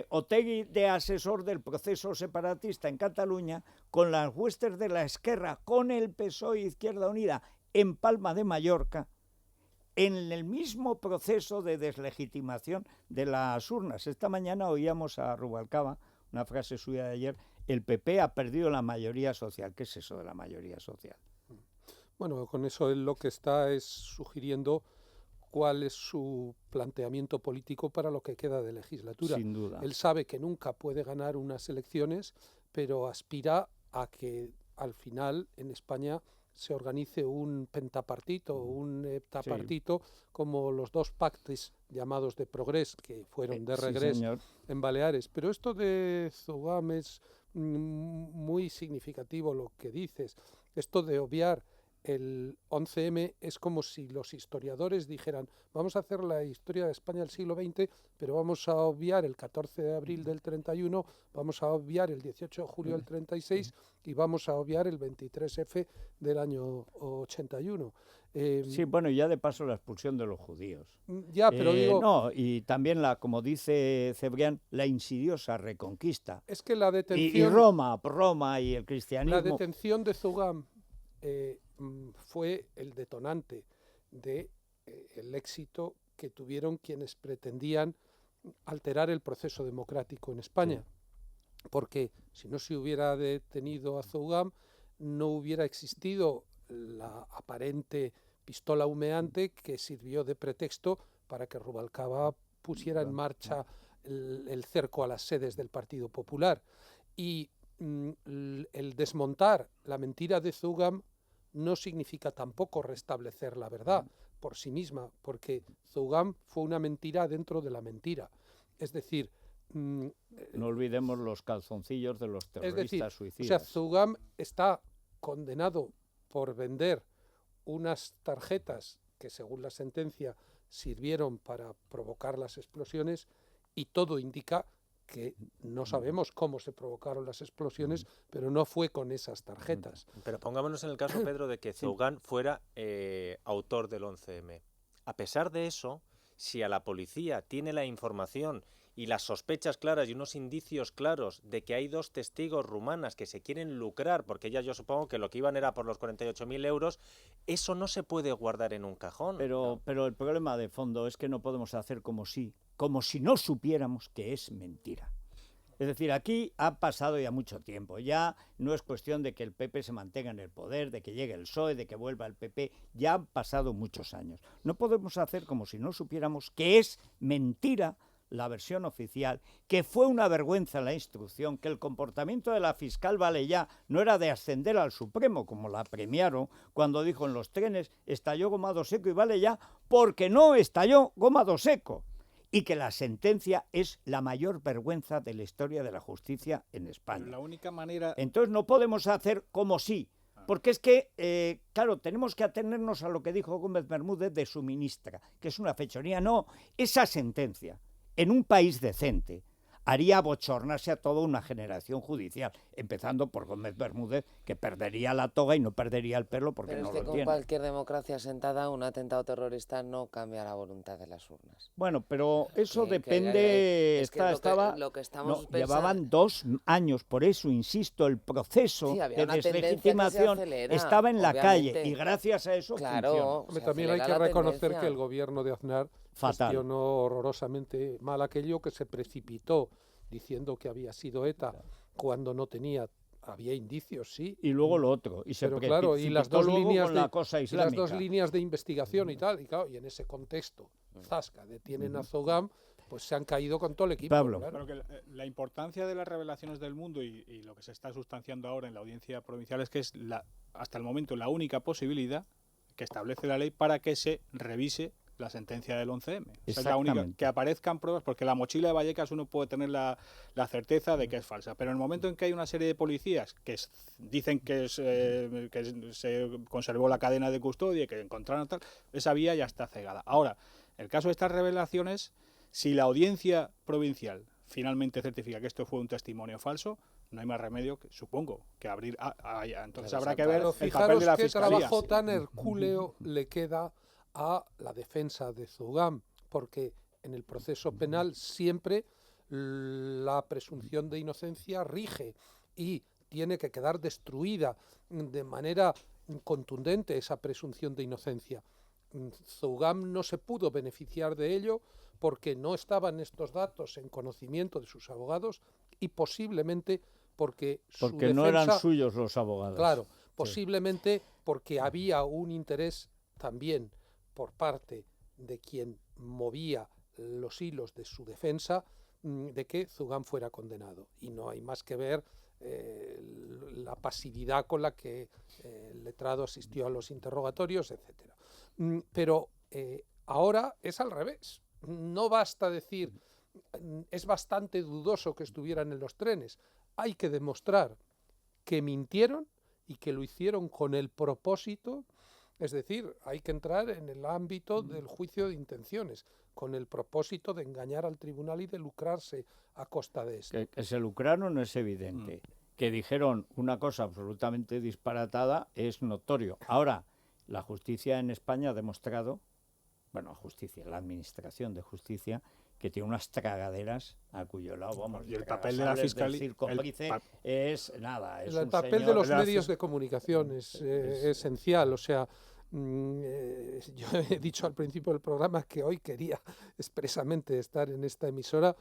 Otegi de asesor del proceso separatista en Cataluña, con las huestes de la Esquerra, con el PSOE y Izquierda Unida en Palma de Mallorca, en el mismo proceso de deslegitimación de las urnas. Esta mañana oíamos a Rubalcaba, una frase suya de ayer, el PP ha perdido la mayoría social. ¿Qué es eso de la mayoría social? Bueno, con eso él lo que está es sugiriendo cuál es su planteamiento político para lo que queda de legislatura. Sin duda. Él sabe que nunca puede ganar unas elecciones, pero aspira a que al final en España se organice un pentapartito, un heptapartito, como los dos pactes llamados de progrés, que fueron de regreso en Baleares. Pero esto de Zugam es muy significativo lo que dices. Esto de obviar el 11M es como si los historiadores dijeran, vamos a hacer la historia de España del siglo XX, pero vamos a obviar el 14 de abril del 31, vamos a obviar el 18 de julio del 36 y vamos a obviar el 23F del año 81. Sí, bueno, y ya de paso la expulsión de los judíos. Ya, pero digo... No, y también, como dice Cebrián, la insidiosa reconquista. Es que la detención... Y Roma y el cristianismo... La detención de Zugam fue el detonante del éxito que tuvieron quienes pretendían alterar el proceso democrático en España. Sí. Porque si no se hubiera detenido a Zugam, no hubiera existido la aparente pistola humeante que sirvió de pretexto para que Rubalcaba pusiera en marcha el cerco a las sedes del Partido Popular. Y el desmontar la mentira de Zugam no significa tampoco restablecer la verdad por sí misma, porque Zugam fue una mentira dentro de la mentira. Es decir... no olvidemos los calzoncillos de los terroristas suicidas. O sea, Zugam está condenado por vender unas tarjetas que, según la sentencia, sirvieron para provocar las explosiones, y todo indica que no sabemos cómo se provocaron las explosiones, pero no fue con esas tarjetas. Pero pongámonos en el caso, Pedro, de que Zugam fuera autor del 11M. A pesar de eso, si a la policía tiene la información y las sospechas claras y unos indicios claros de que hay dos testigos rumanas que se quieren lucrar, porque ellas yo supongo que lo que iban era por los 48.000 euros, eso no se puede guardar en un cajón. Pero el problema de fondo es que no podemos hacer como si no supiéramos que es mentira. Es decir, aquí ha pasado ya mucho tiempo, ya no es cuestión de que el PP se mantenga en el poder, de que llegue el PSOE, de que vuelva el PP, ya han pasado muchos años. No podemos hacer como si no supiéramos que es mentira la versión oficial, que fue una vergüenza la instrucción, que el comportamiento de la fiscal Valellá no era de ascender al Supremo, como la premiaron cuando dijo en los trenes estalló Gomado Seco y Valellá, porque no estalló Gomado Seco, y que la sentencia es la mayor vergüenza de la historia de la justicia en España. Pero la única manera... Entonces no podemos hacer como sí, porque es que, claro, tenemos que atenernos a lo que dijo Gómez Bermúdez de su ministra, que es una fechoría. No, esa sentencia en un país decente haría abochornarse a toda una generación judicial, empezando por Gómez Bermúdez, que perdería la toga y no perdería el pelo porque pero no es que lo con tiene. Cualquier democracia asentada, un atentado terrorista no cambia la voluntad de las urnas. Bueno, pero eso depende. Llevaban 2 años, por eso insisto, el proceso de deslegitimación estaba en la calle y gracias a eso funcionó. También hay que reconocer que el gobierno de Aznar gestionó horrorosamente mal aquello, que se precipitó diciendo que había sido ETA cuando no había indicios, sí. Y luego lo otro. Pero claro, y las dos líneas de investigación y tal, y en ese contexto, zasca, detienen a Zugam pues se han caído con todo el equipo. Pablo. Claro. Pero que la importancia de las revelaciones del Mundo y lo que se está sustanciando ahora en la audiencia provincial es que es hasta el momento la única posibilidad que establece la ley para que se revise la sentencia del 11M. Es la única, que aparezcan pruebas, porque la mochila de Vallecas uno puede tener la certeza de que es falsa, pero en el momento en que hay una serie de policías que dicen que se conservó la cadena de custodia y que encontraron tal, esa vía ya está cegada. Ahora, el caso de estas revelaciones, si la audiencia provincial finalmente certifica que esto fue un testimonio falso, no hay más remedio que, supongo, que abrir entonces habrá que ver el papel de la Fiscalía. Fijaros qué trabajo tan hercúleo le queda a la defensa de Zugam, porque en el proceso penal siempre la presunción de inocencia rige y tiene que quedar destruida de manera contundente esa presunción de inocencia. Zugam no se pudo beneficiar de ello porque no estaban estos datos en conocimiento de sus abogados y posiblemente porque su defensa, no eran suyos los abogados. Claro, posiblemente porque había un interés también por parte de quien movía los hilos de su defensa de que Zugam fuera condenado. Y no hay más que ver la pasividad con la que el letrado asistió a los interrogatorios, etc. Pero ahora es al revés. No basta decir, es bastante dudoso que estuvieran en los trenes. Hay que demostrar que mintieron y que lo hicieron con el propósito. Es decir, hay que entrar en el ámbito del juicio de intenciones, con el propósito de engañar al tribunal y de lucrarse a costa de esto. Que se lucraron es evidente. Que dijeron una cosa absolutamente disparatada es notorio. Ahora, la justicia en España ha demostrado, la administración de justicia, que tiene unas tragaderas a cuyo lado vamos. Y el papel de la Fiscalía es nada. Es el papel de los medios de comunicación es esencial. O sea, yo he dicho al principio del programa que hoy quería expresamente estar en esta emisora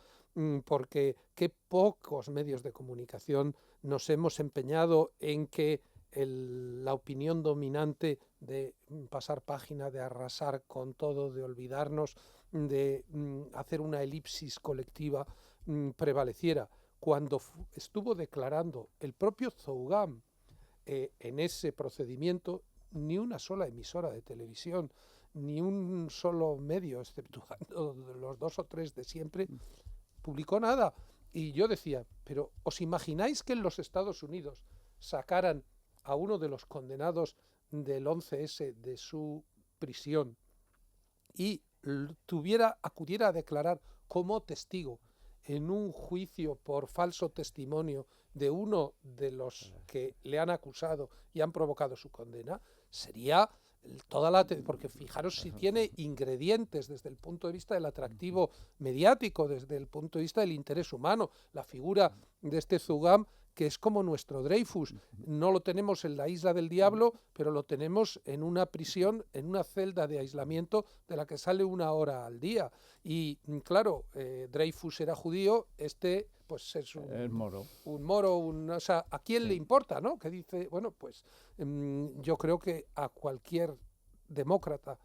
porque qué pocos medios de comunicación nos hemos empeñado en que la opinión dominante de pasar página, de arrasar con todo, de olvidarnos, de hacer una elipsis colectiva prevaleciera. Cuando estuvo declarando el propio Zugam en ese procedimiento, ni una sola emisora de televisión, ni un solo medio, exceptuando los 2 o 3 de siempre, publicó nada. Y yo decía, pero ¿os imagináis que en los Estados Unidos sacaran a uno de los condenados del 11S de su prisión y acudiera a declarar como testigo en un juicio por falso testimonio de uno de los que le han acusado y han provocado su condena? Sería porque fijaros si tiene ingredientes desde el punto de vista del atractivo mediático, desde el punto de vista del interés humano, la figura de este Zugam, que es como nuestro Dreyfus. No lo tenemos en la isla del diablo, pero lo tenemos en una prisión, en una celda de aislamiento de la que sale 1 hora al día. Y claro, Dreyfus era judío, pues es un moro, o sea, ¿a quién le importa, no? Que dice, bueno, pues yo creo que a cualquier demócrata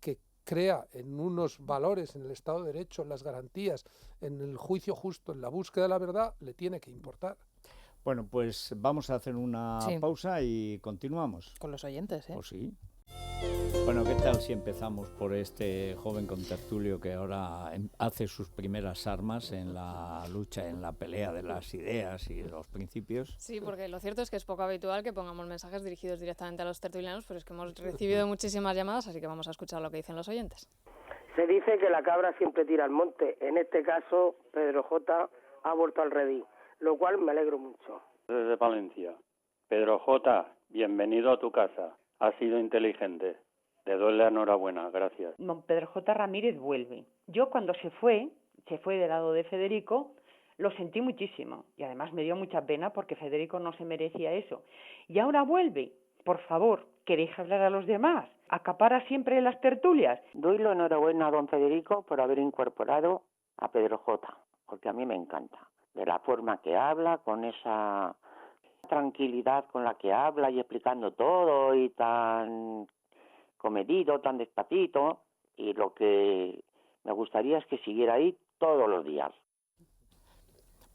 que crea en unos valores, en el Estado de Derecho, en las garantías, en el juicio justo, en la búsqueda de la verdad, le tiene que importar. Bueno, pues vamos a hacer una pausa y continuamos. Con los oyentes, ¿eh? ¿O sí? Bueno, ¿qué tal si empezamos por este joven contertulio que ahora hace sus primeras armas en la lucha, en la pelea de las ideas y de los principios? Sí, porque lo cierto es que es poco habitual que pongamos mensajes dirigidos directamente a los tertulianos, pero es que hemos recibido muchísimas llamadas, así que vamos a escuchar lo que dicen los oyentes. Se dice que la cabra siempre tira al monte. En este caso, Pedro J. ha vuelto al redil, lo cual me alegro mucho. Desde Valencia. Pedro J., bienvenido a tu casa. Has sido inteligente. Te doy la enhorabuena, gracias. Don Pedro J. Ramírez vuelve. Yo cuando se fue del lado de Federico, lo sentí muchísimo. Y además me dio mucha pena porque Federico no se merecía eso. Y ahora vuelve. Por favor, que deje hablar a los demás. Acapara siempre las tertulias. Doy la enhorabuena a don Federico por haber incorporado a Pedro J., porque a mí me encanta. De la forma que habla, con esa tranquilidad con la que habla y explicando todo y tan comedido, tan despacito, y lo que Me gustaría es que siguiera ahí todos los días.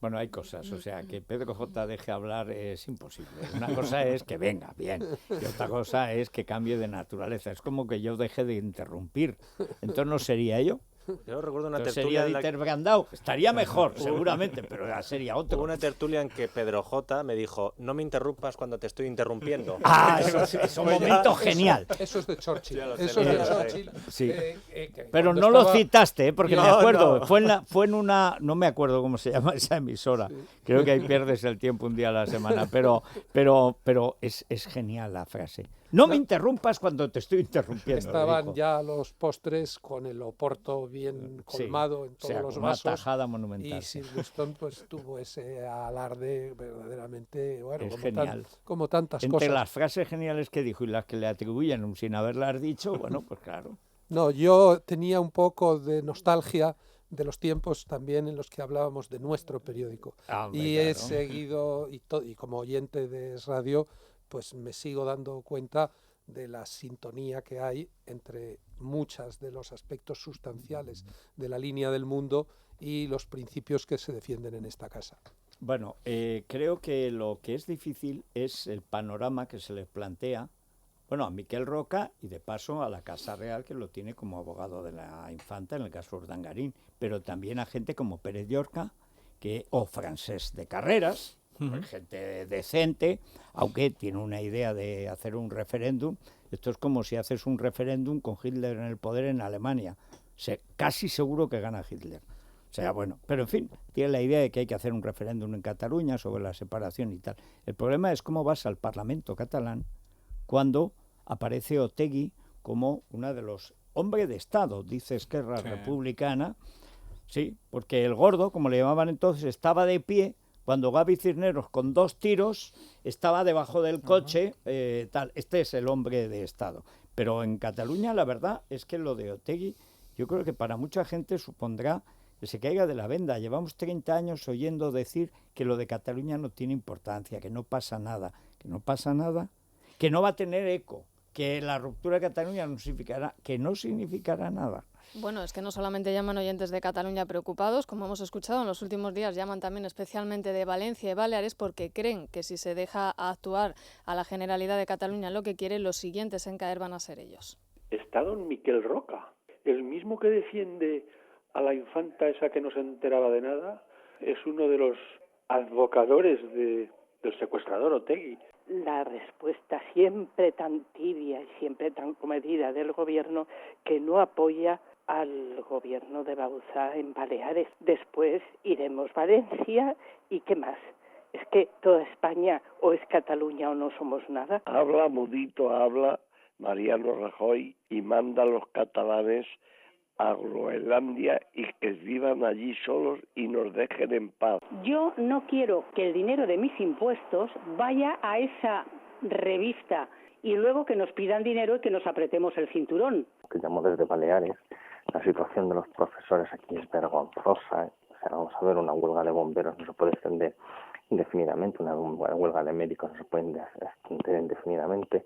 Bueno, hay cosas, o sea, que Pedro J. deje hablar es imposible. Una cosa es que venga, bien, y otra cosa es que cambie de naturaleza. Es como que yo deje de interrumpir. Entonces no sería yo. Yo recuerdo una Entonces tertulia sería Dieter Brandau. Estaría mejor, seguramente, pero ya sería otro. Hubo una tertulia en que Pedro J. me dijo, no me interrumpas cuando te estoy interrumpiendo. Ah, eso es un momento genial. Eso es de Churchill. Ya lo sé, Eso es ya de lo sé. Churchill. Sí. Que Pero cuando no lo estaba- citaste, porque No, me acuerdo. no. Fue en una, no me acuerdo cómo se llama esa emisora. Creo que ahí pierdes el tiempo un día a la semana, pero es genial la frase. No me interrumpas cuando te estoy interrumpiendo. Estaban dijo. ya los postres con el Oporto bien Sí, colmado en o todos sea, los una vasos. tajada monumental. Y Silverstone pues tuvo ese alarde verdaderamente, bueno, Es como, genial. como tantas Entre cosas. las frases geniales que dijo y las que le atribuyen sin haberlas dicho, bueno, pues claro. No, yo tenía un poco de nostalgia de los tiempos también en los que hablábamos de nuestro periódico. Hombre, Y he claro. seguido, y como oyente de radio, pues me sigo dando cuenta de la sintonía que hay entre muchos de los aspectos sustanciales de la línea del mundo y los principios que se defienden en esta casa. Bueno, creo que lo que es difícil es el panorama que se les plantea, bueno, a Miquel Roca y de paso a la Casa Real, que lo tiene como abogado de la infanta en el caso Urdangarín, pero también a gente como Pérez Llorca o Francés de Carreras, pues gente decente, aunque tiene una idea de hacer un referéndum. Esto es como si haces un referéndum con Hitler en el poder en Alemania. Casi seguro que gana Hitler. O sea, bueno, pero en fin, tiene la idea de que hay que hacer un referéndum en Cataluña sobre la separación y tal. El problema es cómo vas al Parlamento catalán cuando aparece Otegi como uno de los hombres de Estado, dice Esquerra Republicana. Sí, porque el gordo, como le llamaban entonces, estaba de pie cuando Gaby Cisneros, con 2 tiros, estaba debajo del coche, tal. Este es el hombre de Estado. Pero en Cataluña la verdad es que lo de Otegi, yo creo que para mucha gente supondrá que se caiga de la venda. Llevamos 30 años oyendo decir que lo de Cataluña no tiene importancia, que no pasa nada, que no va a tener eco, que la ruptura de Cataluña no significará nada. Bueno, es que no solamente llaman oyentes de Cataluña preocupados, como hemos escuchado en los últimos días, llaman también especialmente de Valencia y Baleares porque creen que si se deja actuar a la Generalidad de Cataluña lo que quiere, los siguientes en caer van a ser ellos. Está don Miquel Roca, el mismo que defiende a la infanta esa que no se enteraba de nada, es uno de los advocadores del secuestrador Otegi. La respuesta siempre tan tibia y siempre tan comedida del gobierno que no apoya al gobierno de Bauzá en Baleares. Después iremos a Valencia y ¿qué más? Es que toda España o es Cataluña o no somos nada. Habla Mudito, habla Mariano Rajoy y manda a los catalanes a Groenlandia y que vivan allí solos y nos dejen en paz. Yo no quiero que el dinero de mis impuestos vaya a esa revista y luego que nos pidan dinero y que nos apretemos el cinturón. Que llamo desde Baleares, la situación de los profesores aquí es vergonzosa. O sea, vamos a ver, una huelga de bomberos no se puede extender indefinidamente, una huelga de médicos no se puede extender indefinidamente.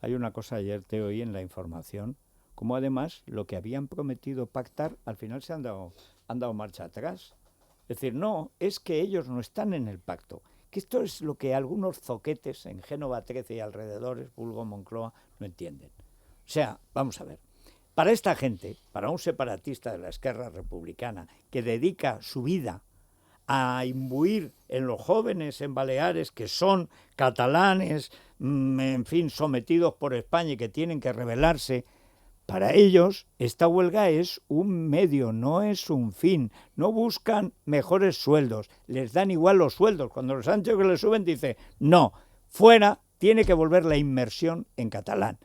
Hay una cosa, ayer te oí en la información, como además lo que habían prometido pactar, al final se han dado marcha atrás. Es decir, no, es que ellos no están en el pacto. Que esto es lo que algunos zoquetes en Génova 13 y alrededores, vulgo Moncloa, no entienden. O sea, vamos a ver, para esta gente, para un separatista de la Esquerra Republicana, que dedica su vida a imbuir en los jóvenes en Baleares que son catalanes, en fin, sometidos por España y que tienen que rebelarse, para ellos esta huelga es un medio, no es un fin. No buscan mejores sueldos, les dan igual los sueldos. Cuando los han dicho que les suben, dice, no, fuera, tiene que volver la inmersión en catalán.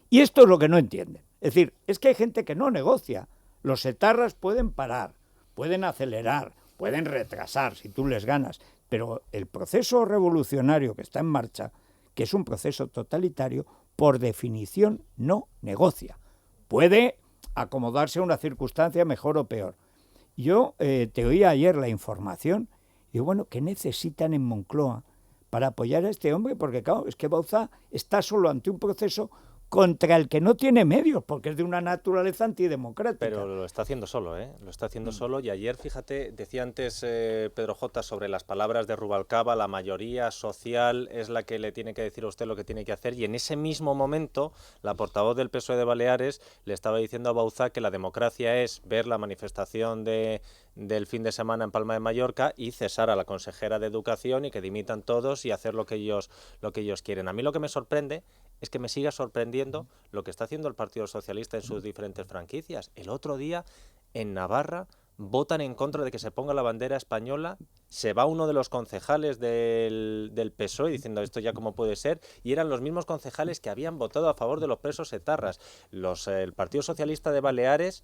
Y esto es lo que no entienden. Es decir, es que hay gente que no negocia. Los etarras pueden parar, pueden acelerar, pueden retrasar si tú les ganas, pero el proceso revolucionario que está en marcha, que es un proceso totalitario, por definición no negocia. Puede acomodarse a una circunstancia mejor o peor. Yo te oía ayer la información y bueno, ¿qué necesitan en Moncloa para apoyar a este hombre? Porque claro, es que Bauzá está solo ante un proceso contra el que no tiene medios, porque es de una naturaleza antidemocrática. Pero lo está haciendo solo, ¿eh? Lo está haciendo solo. Y ayer, fíjate, decía antes Pedro J. sobre las palabras de Rubalcaba, la mayoría social es la que le tiene que decir a usted lo que tiene que hacer. Y en ese mismo momento, la portavoz del PSOE de Baleares le estaba diciendo a Bauzá que la democracia es ver la manifestación del fin de semana en Palma de Mallorca y cesar a la consejera de Educación y que dimitan todos y hacer lo que ellos quieren. A mí lo que me sorprende es que me siga sorprendiendo lo que está haciendo el Partido Socialista en sus diferentes franquicias. El otro día, en Navarra, votan en contra de que se ponga la bandera española, se va uno de los concejales del PSOE diciendo esto ya cómo puede ser, y eran los mismos concejales que habían votado a favor de los presos etarras. El Partido Socialista de Baleares,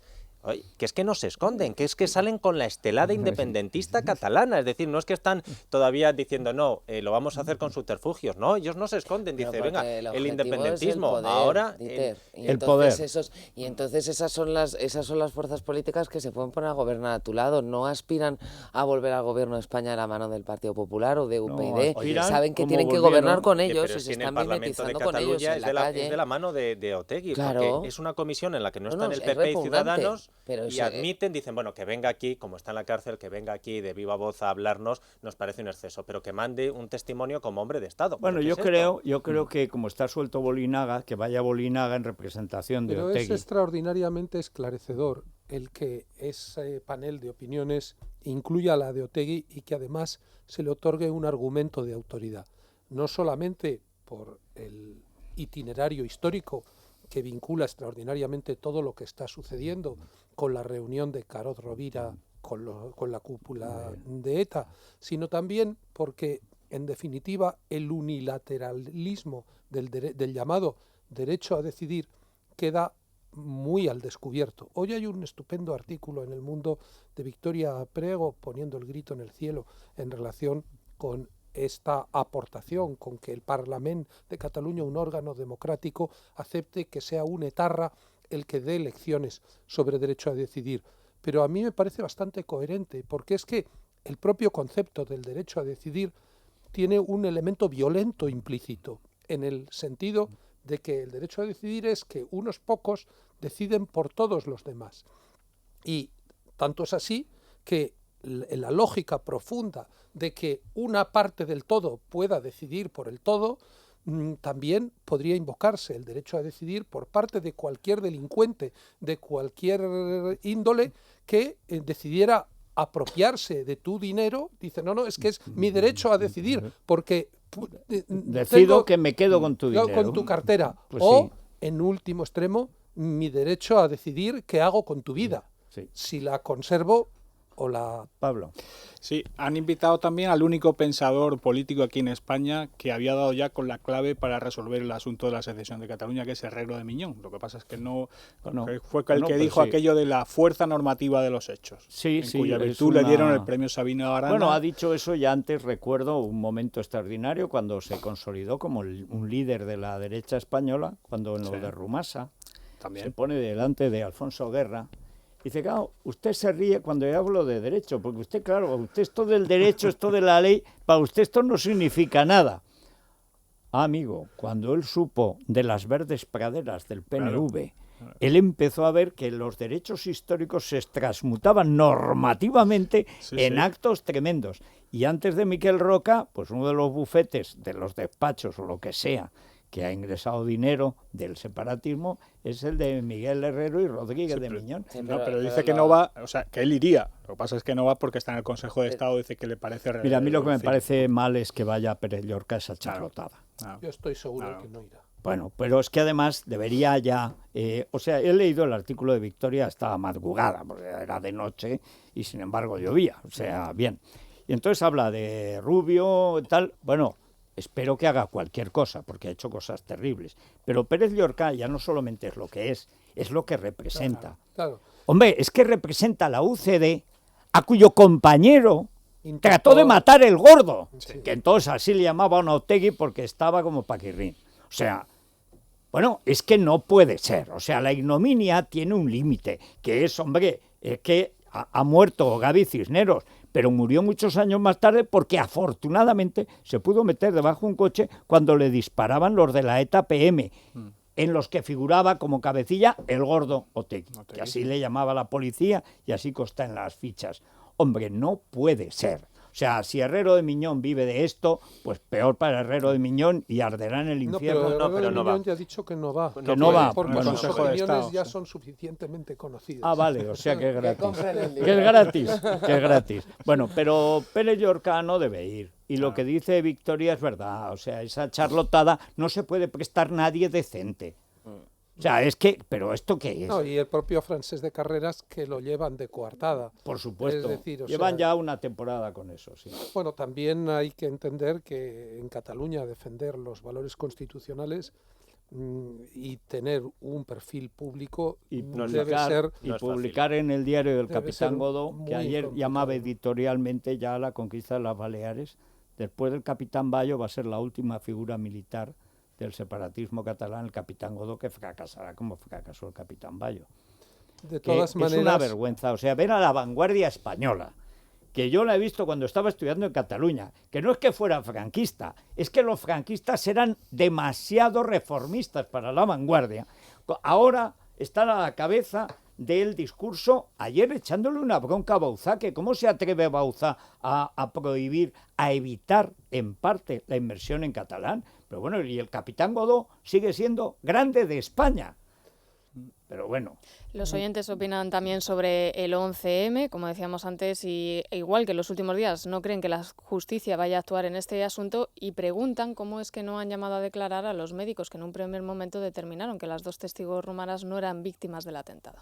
que es que no se esconden, que es que salen con la estelada independentista catalana, es decir, no es que están todavía diciendo no, lo vamos a hacer con subterfugios, no, ellos no se esconden, dice, venga, el independentismo, poder, ahora el poder. Y entonces esas son las fuerzas políticas que se pueden poner a gobernar a tu lado, no aspiran a volver al gobierno de España de la mano del Partido Popular o de UPyD, saben que tienen que gobernar con ellos y se están mimetizando con ellos en la calle. Es de la mano de Otegi, claro. Porque es una comisión en la que no están el PP y Ciudadanos, y admiten, dicen, bueno, que venga aquí, como está en la cárcel, que venga aquí de viva voz a hablarnos, nos parece un exceso, pero que mande un testimonio como hombre de Estado. Bueno, yo creo que como está suelto Bolinaga, que vaya Bolinaga en representación de Otegi. Pero es extraordinariamente esclarecedor el que ese panel de opiniones incluya la de Otegi y que además se le otorgue un argumento de autoridad, no solamente por el itinerario histórico que vincula extraordinariamente todo lo que está sucediendo con la reunión de Carod Rovira con la cúpula de ETA, sino también porque, en definitiva, el unilateralismo del llamado derecho a decidir queda muy al descubierto. Hoy hay un estupendo artículo en El Mundo de Victoria Prego poniendo el grito en el cielo en relación con esta aportación, con que el Parlamento de Cataluña, un órgano democrático, acepte que sea un etarra el que dé lecciones sobre derecho a decidir. Pero a mí me parece bastante coherente, porque es que el propio concepto del derecho a decidir tiene un elemento violento implícito, en el sentido de que el derecho a decidir es que unos pocos deciden por todos los demás. Y tanto es así que la lógica profunda de que una parte del todo pueda decidir por el todo, también podría invocarse el derecho a decidir por parte de cualquier delincuente de cualquier índole que decidiera apropiarse de tu dinero. Dice, no, es que es mi derecho a decidir, porque decido que me quedo con tu dinero, con tu cartera, pues o en último extremo mi derecho a decidir qué hago con tu vida, si la conservo o la... Pablo. Sí, han invitado también al único pensador político aquí en España que había dado ya con la clave para resolver el asunto de la secesión de Cataluña, que es Herrero de Miñón. Lo que pasa es que fue el que dijo aquello de la fuerza normativa de los hechos, cuya virtud le dieron el premio Sabino Arana. Bueno, ha dicho eso ya antes, recuerdo un momento extraordinario cuando se consolidó como un líder de la derecha española, cuando en lo de Rumasa se pone delante de Alfonso Guerra. Dice, claro, usted se ríe cuando yo hablo de derecho, porque usted, claro, usted esto del derecho, esto de la ley, para usted esto no significa nada. Amigo, cuando él supo de las verdes praderas del PNV, él empezó a ver que los derechos históricos se transmutaban normativamente en actos tremendos. Y antes de Miquel Roca, pues uno de los bufetes, de los despachos o lo que sea, que ha ingresado dinero del separatismo, es el de Miguel Herrero y Rodríguez de Miñón. Pero dice que no va, o sea, que él iría. Lo que pasa es que no va porque está en el Consejo de Estado, dice que le parece... Mira, a mí lo que me parece mal es que vaya Pérez Llorca a esa charlotada. Yo estoy seguro que no irá. Bueno, pero es que además debería ya... o sea, he leído el artículo de Victoria hasta madrugada, porque era de noche y sin embargo llovía. O sea, bien. Y entonces habla de Rubio y tal. Bueno... Espero que haga cualquier cosa, porque ha hecho cosas terribles. Pero Pérez Llorca ya no solamente es lo que es lo que representa. Claro. Hombre, es que representa a la UCD, a cuyo compañero trató de matar el gordo, que entonces así le llamaban a Otegi porque estaba como Paquirrín. O sea, bueno, es que no puede ser. O sea, la ignominia tiene un límite, que es, hombre, que ha muerto Gaby Cisneros, pero murió muchos años más tarde porque afortunadamente se pudo meter debajo de un coche cuando le disparaban los de la ETA PM. en los que figuraba como cabecilla el gordo Otegi, que así le llamaba la policía y así consta en las fichas. Hombre, no puede ser. O sea, si Herrero de Miñón vive de esto, pues peor para Herrero de Miñón y arderá en el infierno. Pero Herrero de Miñón ya ha dicho que no va. Que no va. Porque Bueno, sus opiniones ya son suficientemente conocidas. Ah, vale, o sea que es gratis. Que es gratis, que es gratis. Bueno, pero Pérez Llorca no debe ir. Y lo que dice Victoria es verdad. O sea, esa charlotada no se puede prestar nadie decente. O sea, es que, ¿pero esto qué es? No, y el propio Francés de Carreras que lo llevan de coartada. Por supuesto. Es decir, llevan ya una temporada con eso, sí. Bueno, también hay que entender que en Cataluña defender los valores constitucionales y tener un perfil público y debe ser... Y publicar en el diario del Capitán Godó, que ayer llamaba editorialmente ya a la conquista de las Baleares. Después del Capitán Bayo va a ser la última figura militar del separatismo catalán, el Capitán Godó, que fracasará como fracasó el Capitán Bayo. De todas maneras... Es una vergüenza, o sea, ver a la vanguardia española, que yo la he visto cuando estaba estudiando en Cataluña, que no es que fuera franquista, es que los franquistas eran demasiado reformistas para la vanguardia. Ahora están a la cabeza del discurso, ayer echándole una bronca a Bauzá, que cómo se atreve Bauzá a prohibir, a evitar en parte la inmersión en catalán. Pero bueno, y el Capitán Godó sigue siendo grande de España. Pero bueno. Los oyentes opinan también sobre el 11M, como decíamos antes, y igual que en los últimos días no creen que la justicia vaya a actuar en este asunto y preguntan cómo es que no han llamado a declarar a los médicos que en un primer momento determinaron que las 2 testigos rumanas no eran víctimas del atentado.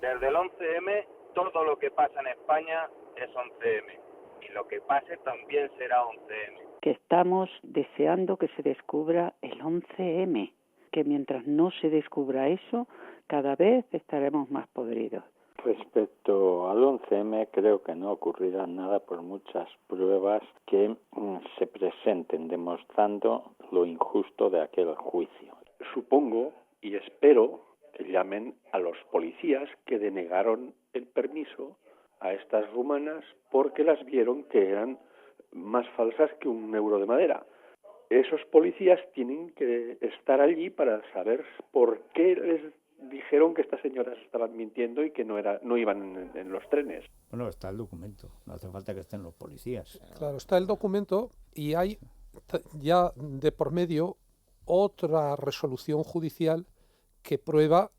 Desde el 11M, todo lo que pasa en España es 11M y lo que pase también será 11M. Que estamos deseando que se descubra el 11M, que mientras no se descubra eso, cada vez estaremos más podridos. Respecto al 11M, creo que no ocurrirá nada por muchas pruebas que se presenten demostrando lo injusto de aquel juicio. Supongo y espero que llamen a los policías que denegaron el permiso a estas rumanas porque las vieron que eran más falsas que un euro de madera. Esos policías tienen que estar allí para saber por qué les dijeron que estas señoras estaban mintiendo y que no iban en los trenes. Bueno, está el documento, no hace falta que estén los policías. Claro, está el documento y hay ya de por medio otra resolución judicial que prueba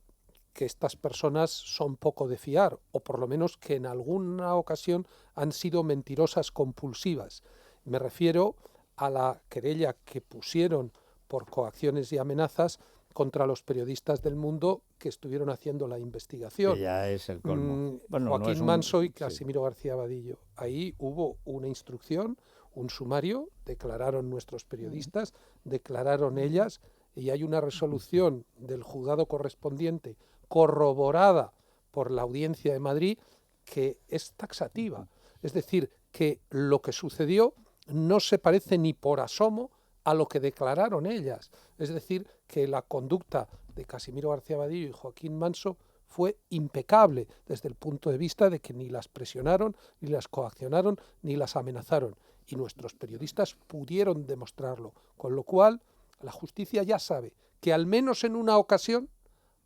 que estas personas son poco de fiar, o por lo menos que en alguna ocasión han sido mentirosas compulsivas. Me refiero a la querella que pusieron por coacciones y amenazas contra los periodistas del Mundo que estuvieron haciendo la investigación. Que ya es el colmo. Bueno, Joaquín Manso y Casimiro García Vadillo. Ahí hubo una instrucción, un sumario, declararon nuestros periodistas, declararon ellas, y hay una resolución del juzgado correspondiente corroborada por la Audiencia de Madrid que es taxativa. Es decir, que lo que sucedió no se parece ni por asomo a lo que declararon ellas. Es decir, que la conducta de Casimiro García Vadillo y Joaquín Manso fue impecable desde el punto de vista de que ni las presionaron, ni las coaccionaron, ni las amenazaron. Y nuestros periodistas pudieron demostrarlo. Con lo cual, la justicia ya sabe que al menos en una ocasión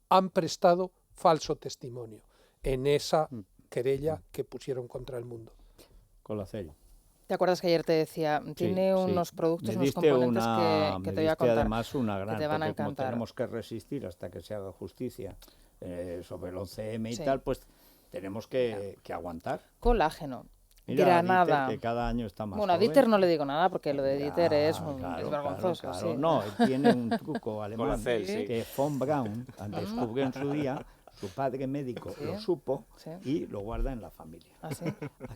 han prestado falso testimonio en esa querella que pusieron contra el Mundo. Colacel. ¿Te acuerdas que ayer te decía, tiene unos productos, unos componentes que te voy a contar, además una gran, que te van a encantar. Como tenemos que resistir hasta que se haga justicia sobre el 11M y tal, pues tenemos que aguantar. Colágeno. Mira, Granada. Dieter, que cada año está más bueno, a Dieter no le digo nada porque lo de Dieter es vergonzoso. Claro. Sí. No, tiene un truco alemán que von Braun descubrió en su día. Su padre médico lo supo y lo guarda en la familia. ¿Ah, sí?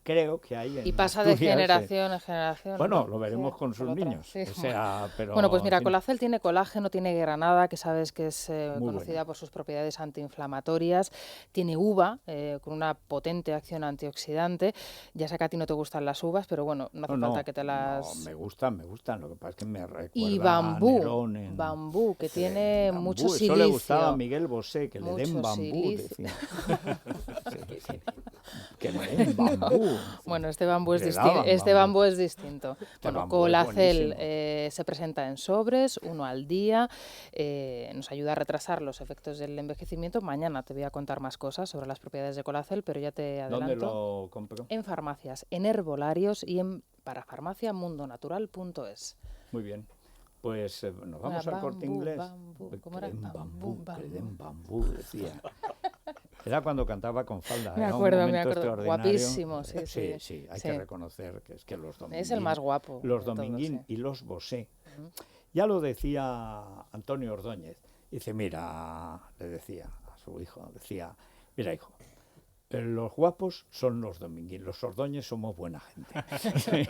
Creo que hay en y pasa Asturias, de generación en generación. Bueno, ¿no? lo veremos con sus niños. Sí. O sea, pero, bueno, pues mira, Colacel tiene colágeno, tiene granada, que sabes que es conocida buena por sus propiedades antiinflamatorias, tiene uva, con una potente acción antioxidante. Ya sé que a ti no te gustan las uvas, pero bueno, no hace falta que te las... No, me gustan, lo que pasa es que me recuerda y bambú, que tiene bambú, mucho eso silicio. le gustaba a Miguel Bosé, que le den bambú. Que no es bambú. Bueno, este bambú es Le distinto. daban Este bambú. bambú es distinto. Bueno, bambú es Colacel buenísimo. se presenta en sobres, 1 al día. Nos ayuda a retrasar los efectos del envejecimiento. Mañana te voy a contar más cosas sobre las propiedades de Colacel, pero ya te adelanto. ¿Dónde lo compro? En farmacias, en herbolarios y en parafarmacia mundonatural.es. Muy bien. Pues nos vamos al Corte Inglés. ¿Cómo era? Que den bambú, decía. Era cuando cantaba con falda. Me era acuerdo, un me momento acuerdo. extraordinario. Guapísimo, sí, sí. Sí, hay Sí. que reconocer que es que los Dominguín... Es el más guapo Los de todos, Dominguín sí. y los Bosé. Ya lo decía Antonio Ordóñez. Dice, mira, le decía a su hijo, decía, mira, hijo, los guapos son los Dominguín, los Ordóñez somos buena gente.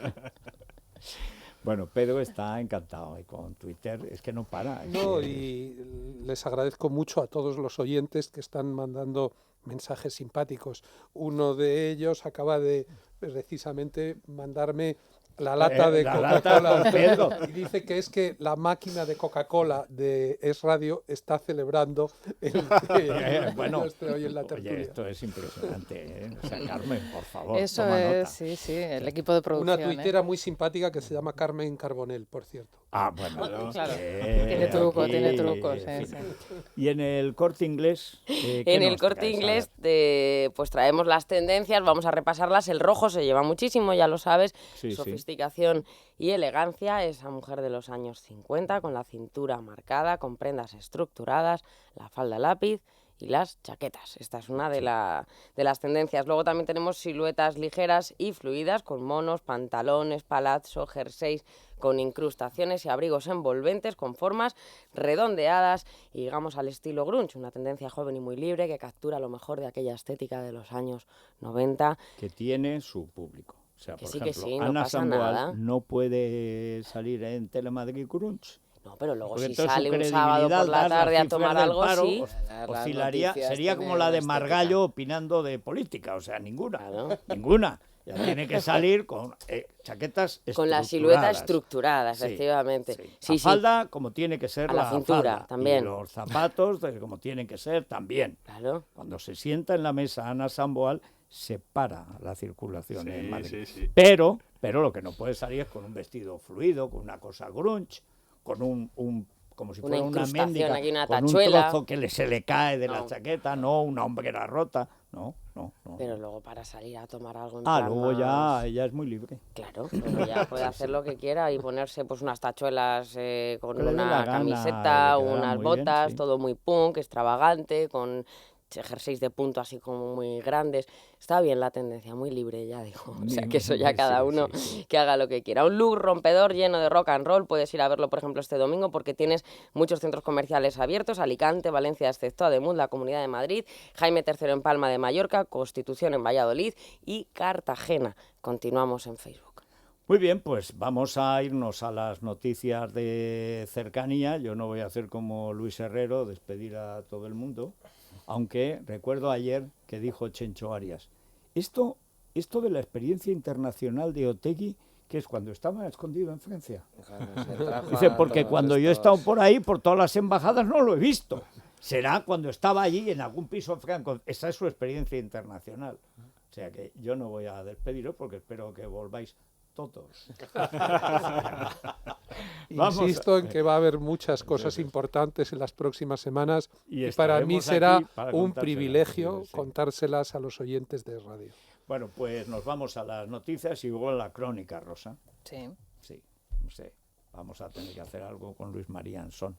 Bueno, Pedro está encantado y con Twitter es que no para. No, y les agradezco mucho a todos los oyentes que están mandando mensajes simpáticos. Uno de ellos acaba de precisamente mandarme la lata de la lata con Coca-Cola Pedro. y dice que es que la máquina de Coca-Cola de Es Radio está celebrando el que Bueno, no esté hoy en la oye, tertulia. esto es impresionante, ¿eh? O sea, Carmen, por favor, Eso toma es, nota. sí, sí, el equipo de producción. Una tuitera muy simpática que se llama Carmen Carbonell, por cierto. Ah, bueno, Claro, tiene truco, aquí, tiene trucos. en Sí, fin. sí. Y en el Corte Inglés. ¿qué En el nos Corte traes? A Inglés ver. pues traemos las tendencias, vamos a repasarlas. El rojo se lleva muchísimo, ya lo sabes, Sí, sí. sofisticación y elegancia. Esa mujer de los años 50 con la cintura marcada, con prendas estructuradas, la falda lápiz y las chaquetas. Esta es una de las tendencias. Luego también tenemos siluetas ligeras y fluidas con monos, pantalones, palazzo, jerseys con incrustaciones y abrigos envolventes con formas redondeadas y digamos al estilo grunge, una tendencia joven y muy libre que captura lo mejor de aquella estética de los años 90. Que tiene su público. O sea, Que por sí, que ejemplo, sí, no Ana pasa Samboal nada. no puede salir en Telemadrid Grunge. No, pero luego Porque si entonces sale su un sábado por credibilidad, la dar las tarde a cifras tomar del algo, paro, sí. oscilaría, sería como la de Margallo opinando de política, o sea, ninguna. Ninguna. Ya tiene que salir con chaquetas Con la silueta estructuradas. estructurada, Sí, efectivamente. sí. Sí, La sí. falda como tiene que ser A la cintura, falda, también. Y los zapatos como tienen que ser también. Claro. Cuando se sienta en la mesa Ana Samboal, se para la circulación en Madrid. sí. Pero lo que no puede salir es con un vestido fluido, con una cosa grunge, con un como si Una fuera una incrustación méndiga, aquí, una con tachuela. un trozo que se le cae de la No. chaqueta, no una hombrera rota, no. Pero luego para salir a tomar algo en Ah, plan luego ya más- ella es muy libre. Claro, luego ya puede hacer lo que quiera y ponerse pues unas tachuelas con Que le dé la una gana, camiseta, le quedará unas muy botas, bien, sí. todo muy punk, extravagante, con jerseys de punto así como muy grandes. Está bien la tendencia, muy libre ya digo. O sea que eso ya Sí, cada sí, uno que haga lo que quiera. Un look rompedor lleno de rock and roll, puedes ir a verlo por ejemplo este domingo porque tienes muchos centros comerciales abiertos, Alicante, Valencia, excepto Ademuz, la Comunidad de Madrid, Jaime III en Palma de Mallorca, Constitución en Valladolid y Cartagena. Continuamos en Facebook. Muy bien, pues vamos a irnos a las noticias de cercanía. Yo no voy a hacer como Luis Herrero, despedir a todo el mundo, aunque recuerdo ayer que dijo Chencho Arias, esto de la experiencia internacional de Otegi, que es cuando estaba escondido en Francia. Dice, porque cuando yo he estado por ahí, por todas las embajadas, no lo he visto. Será cuando estaba allí en algún piso franco. Esa es su experiencia internacional. O sea que yo no voy a despediros porque espero que volváis todos. Insisto en que va a haber muchas cosas importantes en las próximas semanas Y y para mí estaremos será aquí para un contárselas, privilegio sí. contárselas a los oyentes de radio. Bueno, pues nos vamos a las noticias y luego a la crónica, Rosa. Sí. Sí, no sé. Vamos a tener que hacer algo con Luis María Ansón.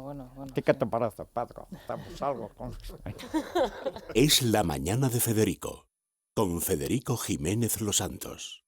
Bueno. ¿Qué te parece, Pedro? Hacemos algo con Es la mañana de Federico, con Federico Jiménez Los Santos.